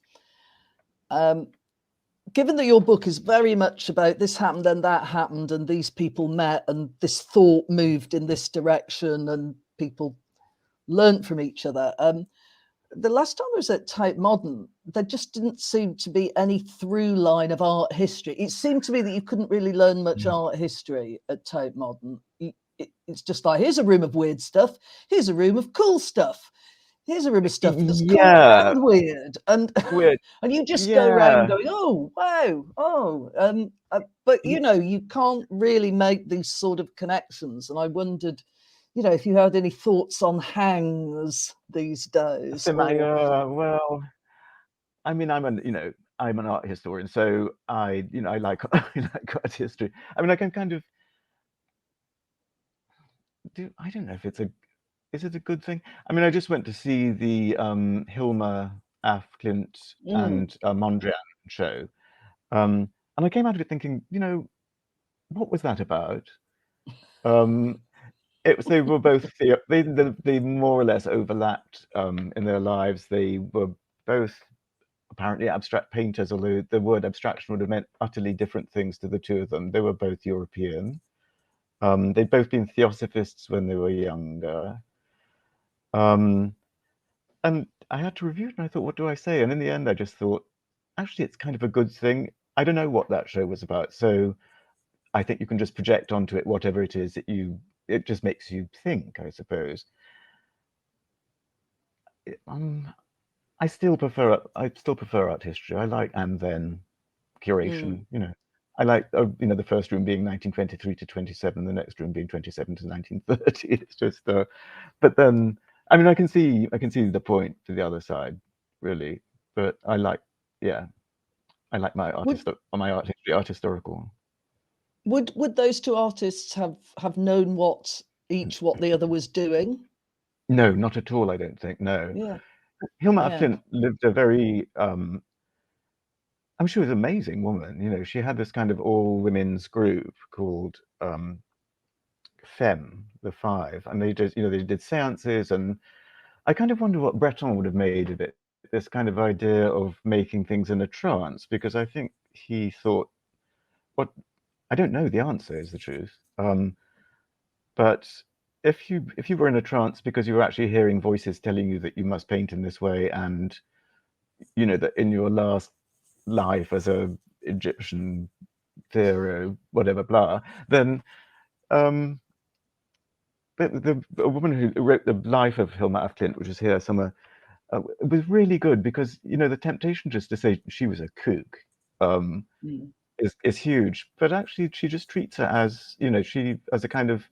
given that your book is very much about this happened and that happened and these people met and this thought moved in this direction and people learnt from each other, the last time I was at Tate Modern, there just didn't seem to be any through line of art history. It seemed to me that you couldn't really learn much art history at Tate Modern. It's just like, here's a room of weird stuff. Here's a room of cool stuff. Here's a room of stuff that's cool and weird. And and you just go around going, oh, wow, oh. But, you can't really make these sort of connections. And I wondered, if you had any thoughts on hangs these days. Well, I mean, I'm an art historian, so I like I like art history. I mean, I can kind of I don't know if is it a good thing? I mean, I just went to see the Hilma af Klint and Mondrian show, and I came out of it thinking, what was that about? They were both they more or less overlapped in their lives. They were both apparently abstract painters, although the word abstraction would have meant utterly different things to the two of them. They were both European. They'd both been theosophists when they were younger. And I had to review it and I thought, what do I say? And in the end, I just thought, actually, it's kind of a good thing. I don't know what that show was about. So I think you can just project onto it whatever it is that it just makes you think, I suppose. I still prefer art history. I like and then curation. I like the first room being 1923 to 27, the next room being 27 to 1930. It's just but then I mean I can see the point to the other side, really. But I like my art history, art historical. Would those two artists have known what the other was doing? No, not at all, I don't think. No. Yeah. Hilma af Klint lived a very she was an amazing woman. She had this kind of all women's group called Femme, the Five, and they did seances, and I kind of wonder what Breton would have made of it, this kind of idea of making things in a trance, because I think he thought, I don't know the answer is the truth, but if you were in a trance because you were actually hearing voices telling you that you must paint in this way, and that in your last life as a Egyptian pharaoh, whatever, blah, then the woman who wrote the life of Hilma af Klint, which is here somewhere, was really good, because the temptation just to say she was a kook is huge, but actually she just treats her as she as a kind of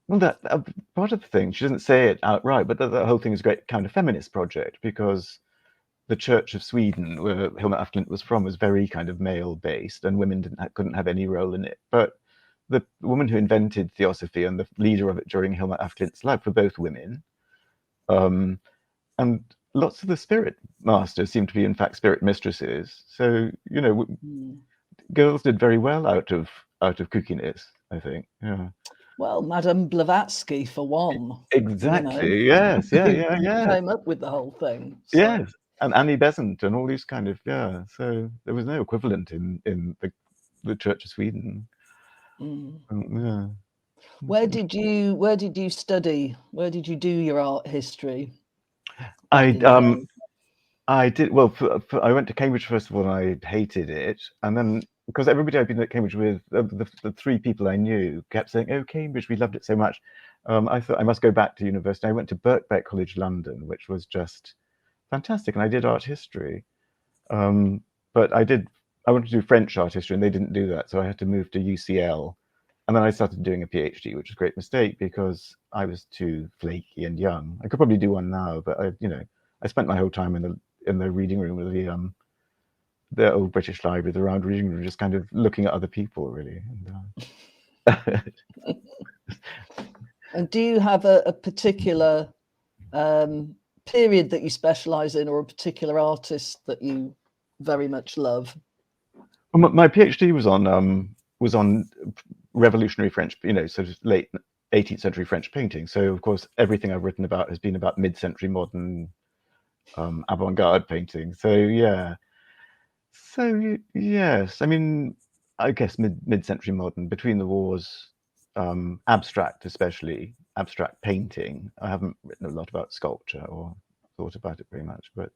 that part of the thing. She doesn't say it outright, but the whole thing is a great kind of feminist project, because the Church of Sweden, where Hilma af Klint was from, was very kind of male-based, and women couldn't have any role in it. But the woman who invented theosophy and the leader of it during Hilma af Klint's life were both women. And lots of the spirit masters seem to be, in fact, spirit mistresses. So, girls did very well out of kookiness, I think. Yeah. Well, Madame Blavatsky, for one. Exactly. Yes. Yeah. Came up with the whole thing. So. Yes. and Annie Besant and all these kind of, yeah. So there was no equivalent in the Church of Sweden. Yeah. Where did you study? Where did you do your art history? I did well. I went to Cambridge first of all, and I hated it. And then because everybody I'd been at Cambridge with, the three people I knew kept saying, "Oh, Cambridge, we loved it so much." I thought I must go back to university. I went to Birkbeck College, London, which was just fantastic, and I did art history. But I wanted to do French art history, and they didn't do that, so I had to move to UCL. And then I started doing a PhD, which was a great mistake because I was too flaky and young. I could probably do one now, but I spent my whole time in the reading room with the old British Library, the round reading room, just kind of looking at other people, really. And do you have a particular period that you specialize in, or a particular artist that you very much love? Well, my PhD was on revolutionary French, sort of late 18th century French painting. So of course, everything I've written about has been about mid-century modern avant-garde painting. So yeah. So yes, I mean, I guess mid-century modern, between the wars, abstract, especially abstract painting. I haven't written a lot about sculpture or thought about it very much, but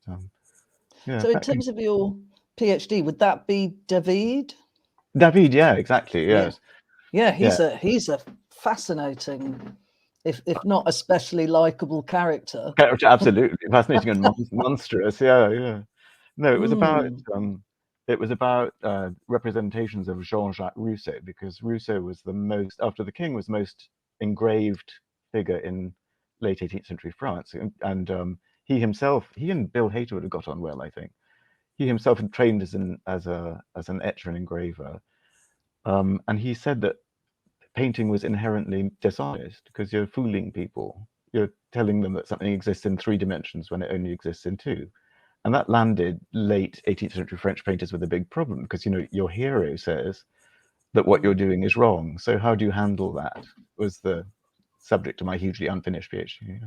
yeah. So in terms of your PhD, would that be David? David, yeah, exactly, yes. Yeah, he's a fascinating, if not especially likable character. Absolutely fascinating and monstrous. Yeah. No, it was about representations of Jean-Jacques Rousseau, because Rousseau was after the king, was the most engraved figure in late 18th century France, and he and Bill Hayter would have got on well, I think. He himself had trained as an etcher and engraver, and he said that painting was inherently dishonest because you're fooling people. You're telling them that something exists in 3 dimensions when it only exists in 2. And that landed late 18th century French painters with a big problem, because your hero says that what you're doing is wrong. So how do you handle that? Was the subject of my hugely unfinished PhD.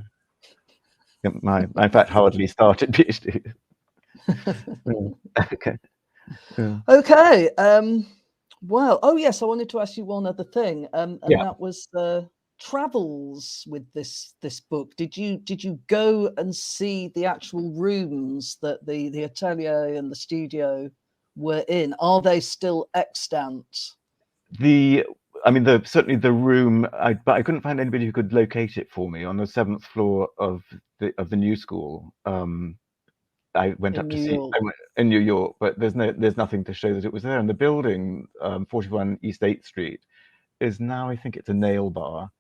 My in fact hardly started PhD. Okay. Yeah. Okay. Well, oh yes, I wanted to ask you one other thing, and that was the travels with this book. Did you go and see the actual rooms that the atelier and the studio were in? Are they still extant? Certainly the room, but I couldn't find anybody who could locate it for me on the 7th floor of the new school. I went up to see in New York, but there's nothing to show that it was there. And the building, 41 East 8th Street, is now, I think it's a nail bar.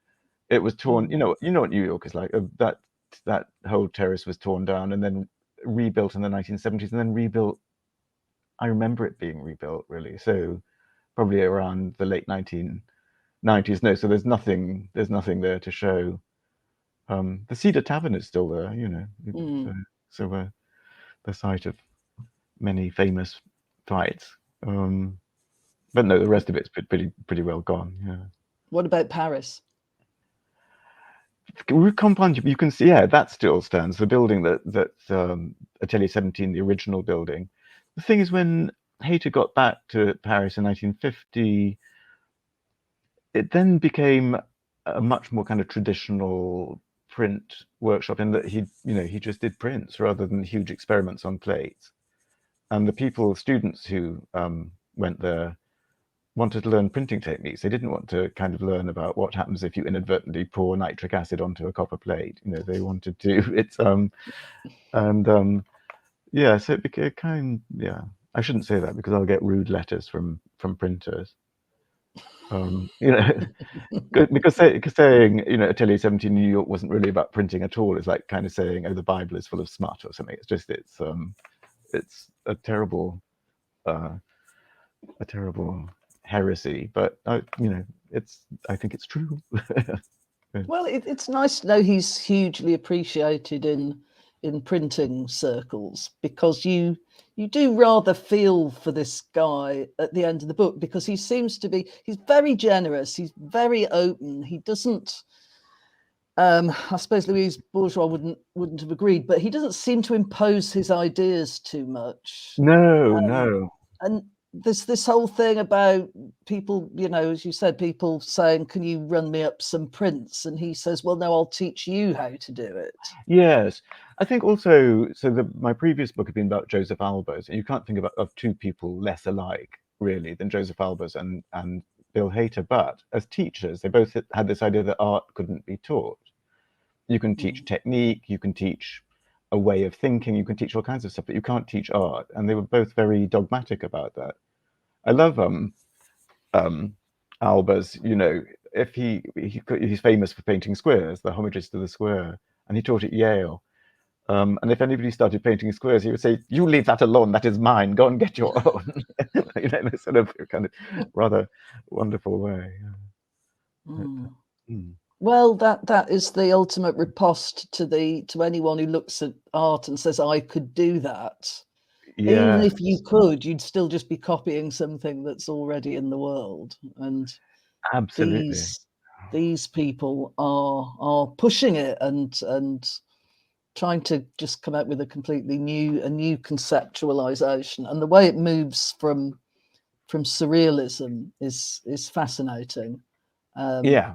It was torn. You know what New York is like. That whole terrace was torn down and then rebuilt in the 1970s, and then rebuilt. I remember it being rebuilt, really. So probably around the late 1990s. No, so there's nothing there to show. The Cedar Tavern is still there, so the site of many famous fights. But no, the rest of it's pretty well gone. Yeah. What about Paris? Rue Campagne, you can see, that still stands. The building that Atelier 17, the original building. The thing is, when Hayter got back to Paris in 1950, it then became a much more kind of traditional print workshop, in that he just did prints rather than huge experiments on plates. And the students who went there wanted to learn printing techniques. They didn't want to kind of learn about what happens if you inadvertently pour nitric acid onto a copper plate. They wanted to. So it became I shouldn't say that because I'll get rude letters from printers. Because saying Atelier 17 in New York wasn't really about printing at all is like kind of saying, oh, the Bible is full of smut or something. It's a terrible heresy, but I think it's true. Well, it's nice to know he's hugely appreciated in printing circles, because you do rather feel for this guy at the end of the book, because he's very generous, he's very open, he doesn't I suppose Louise Bourgeois wouldn't have agreed, but he doesn't seem to impose his ideas too much. No. And there's this whole thing about people, as you said, people saying, "Can you run me up some prints?" And he says, "Well, no, I'll teach you how to do it." Yes, I think also. So my previous book had been about Josef Albers, and you can't think of two people less alike really than Josef Albers and Bill Hader. But as teachers, they both had this idea that art couldn't be taught. You can teach technique, you can teach a way of thinking, you can teach all kinds of stuff, but you can't teach art. And they were both very dogmatic about that. I love Albers. If he's famous for painting squares, the homages to the square, and he taught at Yale. And if anybody started painting squares, he would say, "You leave that alone. That is mine. Go and get your own." In a sort of kind of rather wonderful way. Well, that is the ultimate riposte to anyone who looks at art and says, "I could do that." Yeah. Even if you could, you'd still just be copying something that's already in the world. And Absolutely. these people are pushing it and trying to just come up with a completely new conceptualization. And the way it moves from surrealism is fascinating. Yeah.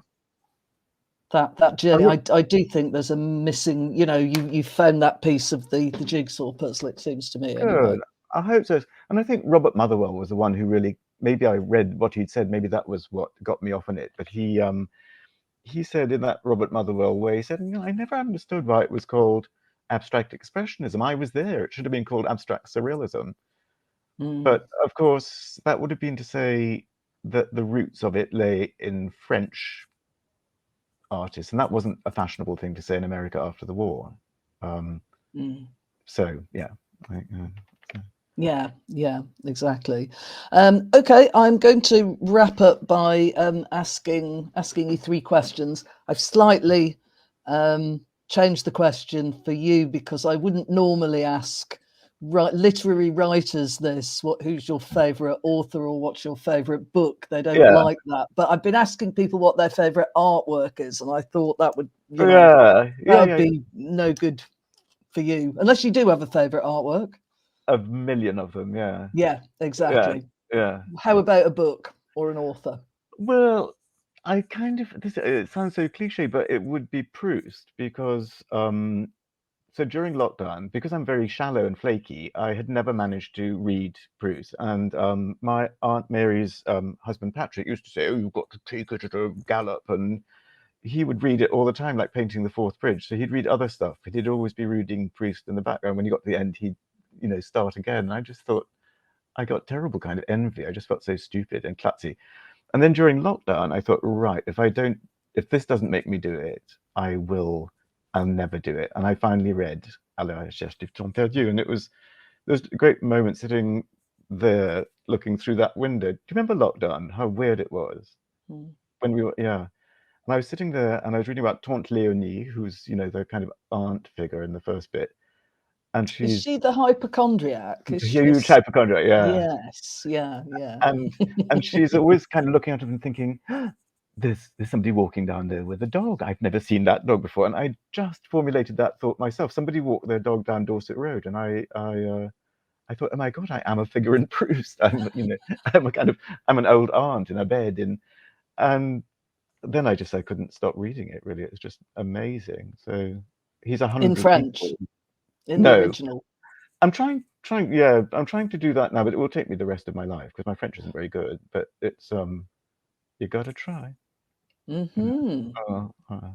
That journey, I do think there's a missing, you found that piece of the jigsaw puzzle, it seems to me anyway. Good. I hope so. And I think Robert Motherwell was the one who really, maybe I read what he'd said, maybe that was what got me off on it. But he said in that Robert Motherwell way, he said, I never understood why it was called Abstract Expressionism. I was there. It should have been called Abstract Surrealism. But of course, that would have been to say that the roots of it lay in French artists, and that wasn't a fashionable thing to say in America after the war. So yeah. Yeah, exactly. Okay, I'm going to wrap up by asking you three questions. I've slightly changed the question for you because I wouldn't normally ask literary writers this, who's your favorite author or what's your favorite book. They don't like that, but I've been asking people what their favorite artwork is, and I thought that would be no good for you unless you do have a favorite artwork. A million of them, yeah. Yeah, exactly. Yeah. How about a book or an author? Well, I kind of, it sounds so cliche, but it would be Proust because so during lockdown, because I'm very shallow and flaky, I had never managed to read Proust. And my Aunt Mary's husband, Patrick, used to say, "Oh, you've got to take it at a gallop." And he would read it all the time, like painting the Fourth Bridge. So he'd read other stuff. He'd always be reading Proust in the background. When he got to the end, he'd, start again. And I just thought, I got terrible kind of envy. I just felt so stupid and klutzy. And then during lockdown, I thought, right, if this doesn't make me do it, I'll never do it. And I finally read À la recherche du temps perdu, and there was a great moment sitting there looking through that window. Do you remember lockdown? How weird it was when we were, yeah. And I was sitting there and I was reading about Tante Leonie, who's the kind of aunt figure in the first bit, and Is she the hypochondriac? Huge hypochondriac, yeah. Yes, yeah. And she's always kind of looking at him and thinking, there's somebody walking down there with a dog. I've never seen that dog before. And I just formulated that thought myself. Somebody walked their dog down Dorset Road, and I thought, oh my God, I am a figure in Proust. I'm an old aunt in a bed, and then I couldn't stop reading it. Really, it was just amazing. So he's 100 in French, people. the original. I'm trying to do that now, but it will take me the rest of my life because my French isn't very good. But it's you got to try.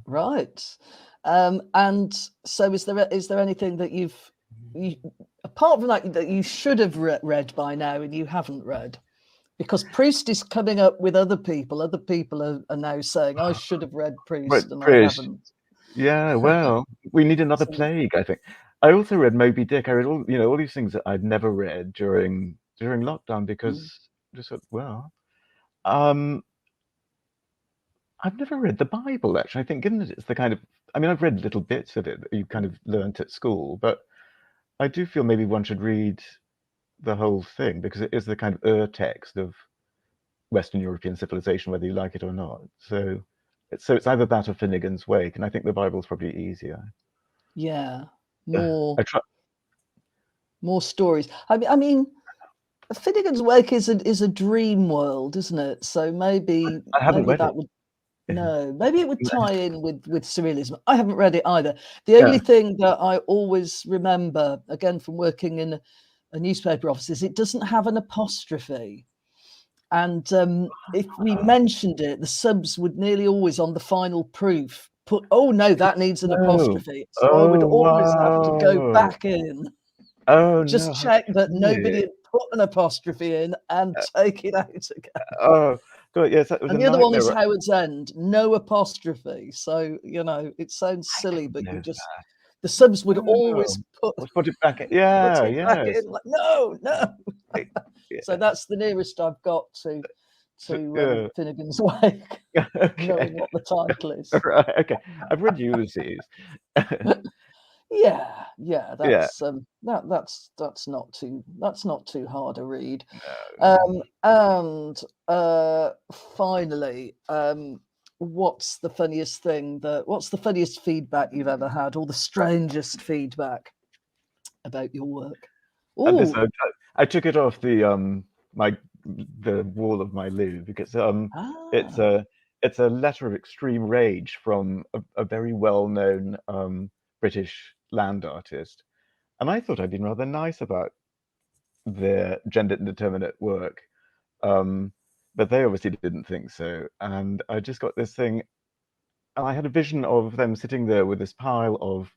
Right. And so, is there anything that you apart from that you should have read by now and you haven't read? Because Proust is coming up with other people. Other people are now saying, "I should have read Proust and I haven't." Yeah, well, we need another plague, I think. I also read Moby Dick. I read all these things that I'd never read during lockdown because just thought, I've never read the Bible, actually. I think, given that it's the kind of, I've read little bits of it that you kind of learnt at school, but I do feel maybe one should read the whole thing because it is the kind of text of Western European civilization, whether you like it or not. So So it's either that or Finnegan's Wake, and I think the Bible's probably easier. Yeah, I try. more stories. I mean, Finnegan's Wake is a dream world, isn't it? So maybe I haven't read that it. would maybe it would tie in with surrealism. I haven't read it either. The only Yeah. thing that I always remember, again from working in a newspaper office, is it doesn't have an apostrophe. And if we mentioned it, the subs would nearly always, on the final proof, put, "Oh no, that needs an apostrophe." So I would Oh, always have to go wow. back in, Oh just no, how check that nobody funny. had put an apostrophe in, and take it out again. Oh god, yes, that was a And the other one is nightmare. Howard's End, no apostrophe. So, it sounds I silly, didn't but know the subs would that. always Oh, let's put it back in. put Yeah, it back yes. in, like, no. Yeah. So that's the nearest I've got to Yeah. Finnegan's Wake, Okay. knowing what the title is. Right, okay. I've read Ulysses. Yeah, Yeah. that's not too hard a read. No. And finally, what's the funniest feedback you've ever had, or the strangest feedback about your work? And this, Oh, I took it off the wall of my loo because it's ah, a letter of extreme rage from a very well-known British land artist, and I thought I'd been rather nice about their gender indeterminate work, but they obviously didn't think so. And I just got this thing, and I had a vision of them sitting there with this pile of.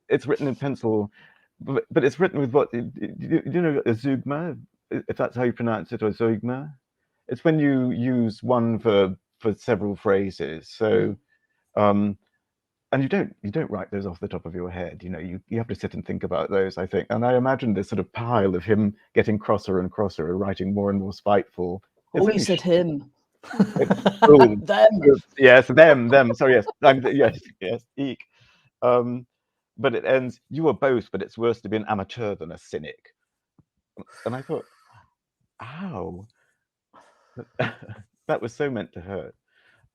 It's written in pencil, but it's written with what you know, a zeugma, if that's how you pronounce it, or zeugma. It's when you use one verb for several phrases. So, and you don't write those off the top of your head. You have to sit and think about those, I think. And I imagine this sort of pile of him getting crosser and crosser, writing more and more spiteful. It's you only said him. oh, Them. yes, them. Sorry, yes, yes, eek. But it ends, "You are both, but it's worse to be an amateur than a cynic." And I thought, ow, that was so meant to hurt.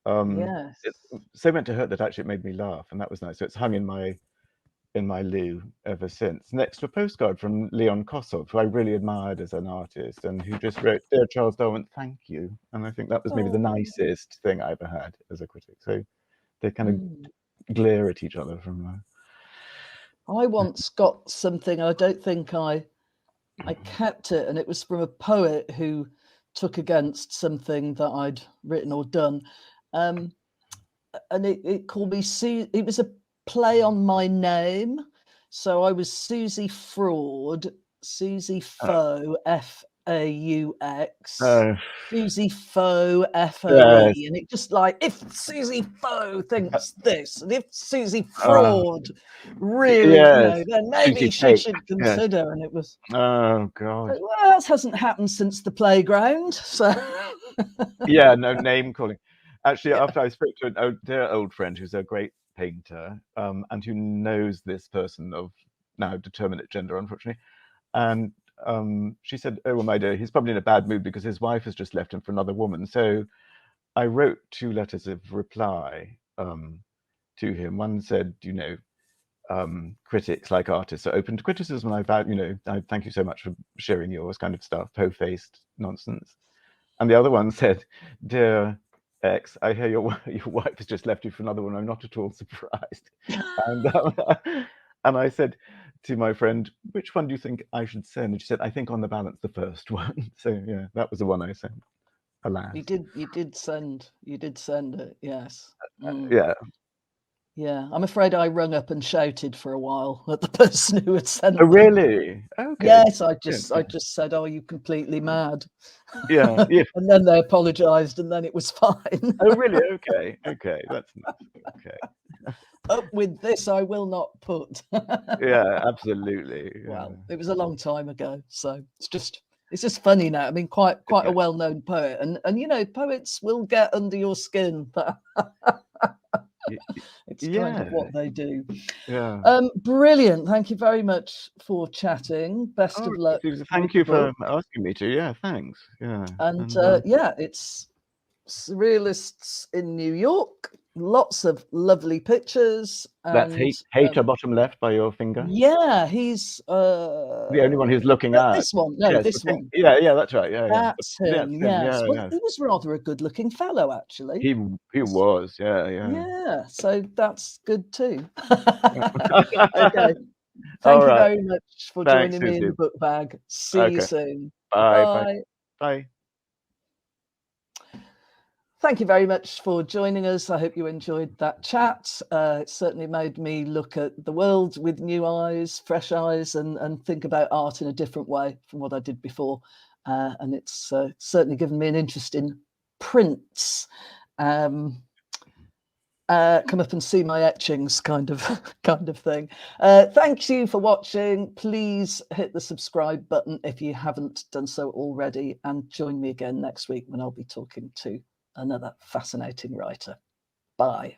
Yes. It's so meant to hurt that actually it made me laugh, and that was nice. So it's hung in my loo ever since. Next to a postcard from Leon Kossoff, who I really admired as an artist, and who just wrote, "Dear Charles Darwent, thank you." And I think that was maybe the nicest thing I ever had as a critic. So they kind of glare at each other from. I once got something, I don't think I kept it, and it was from a poet who took against something that I'd written or done. And it called me Sue. It was a play on my name. So I was Suzi Fraud, Suzi Faux, Faux, Oh, Suzi Faux, Foe. yes. And it just like, if Suzi Faux thinks this, and if Suzi Uh, Fraud really, yes. then maybe Susie she Fake. should Yes. consider. And it was, Oh God. well, that hasn't happened since the playground. So Yeah. No name calling. Actually, after I spoke to an dear old friend who's a great painter, and who knows this person of now determinate gender, unfortunately, and she said, "Oh, well, my dear, he's probably in a bad mood because his wife has just left him for another woman." So I wrote 2 letters of reply to him. One said, critics, like artists, are open to criticism. I thank you so much for sharing yours, kind of stuff, po-faced nonsense. And the other one said, "Dear X, I hear your wife has just left you for another one. I'm not at all surprised." and and I said to my friend, "Which one do you think I should send?" And she said, "I think on the balance the first one." So yeah, that was the one I sent. Alas. you did send it, yes. Yeah. Yeah, I'm afraid I rung up and shouted for a while at the person who had Oh sent them. really? Okay. Yes, I Yeah. just said, "Oh, you completely mad?" Yeah. Yeah. And then they apologised, and then it was fine. Oh really? Okay. Okay. That's nice. Okay. Up with this, I will not put. Yeah. Absolutely. Yeah. Well, it was a long time ago, so it's just funny now. I mean, quite a well-known poet, and poets will get under your skin. It's kind of Yeah. what they do. Yeah. Brilliant. Thank you very much for chatting. Best Oh, of luck Susan, with thank the you for book. asking me to. Yeah. Thanks. Yeah. And And yeah, it's Surrealists in New York. Lots of lovely pictures. That's And Hater bottom left by your finger. yeah, he's The only one who's looking out. this one. No, Yes, this one. yeah, that's right. Yeah, That's him. That's him. Yes. Yeah, Well, yeah. he was rather a good-looking fellow, actually. He was. Yeah. Yeah. So that's good too. Yeah. Okay. All Thank you right. very much for Thanks, joining me in Suzi. the book bag. See you soon. Bye. Bye. Bye. Thank you very much for joining us. I hope you enjoyed that chat. It certainly made me look at the world with new eyes, fresh eyes, and think about art in a different way from what I did before. And it's certainly given me an interest in prints. Come up and see my etchings, kind of thing. Thank you for watching. Please hit the subscribe button if you haven't done so already, and join me again next week when I'll be talking to another fascinating writer. Bye.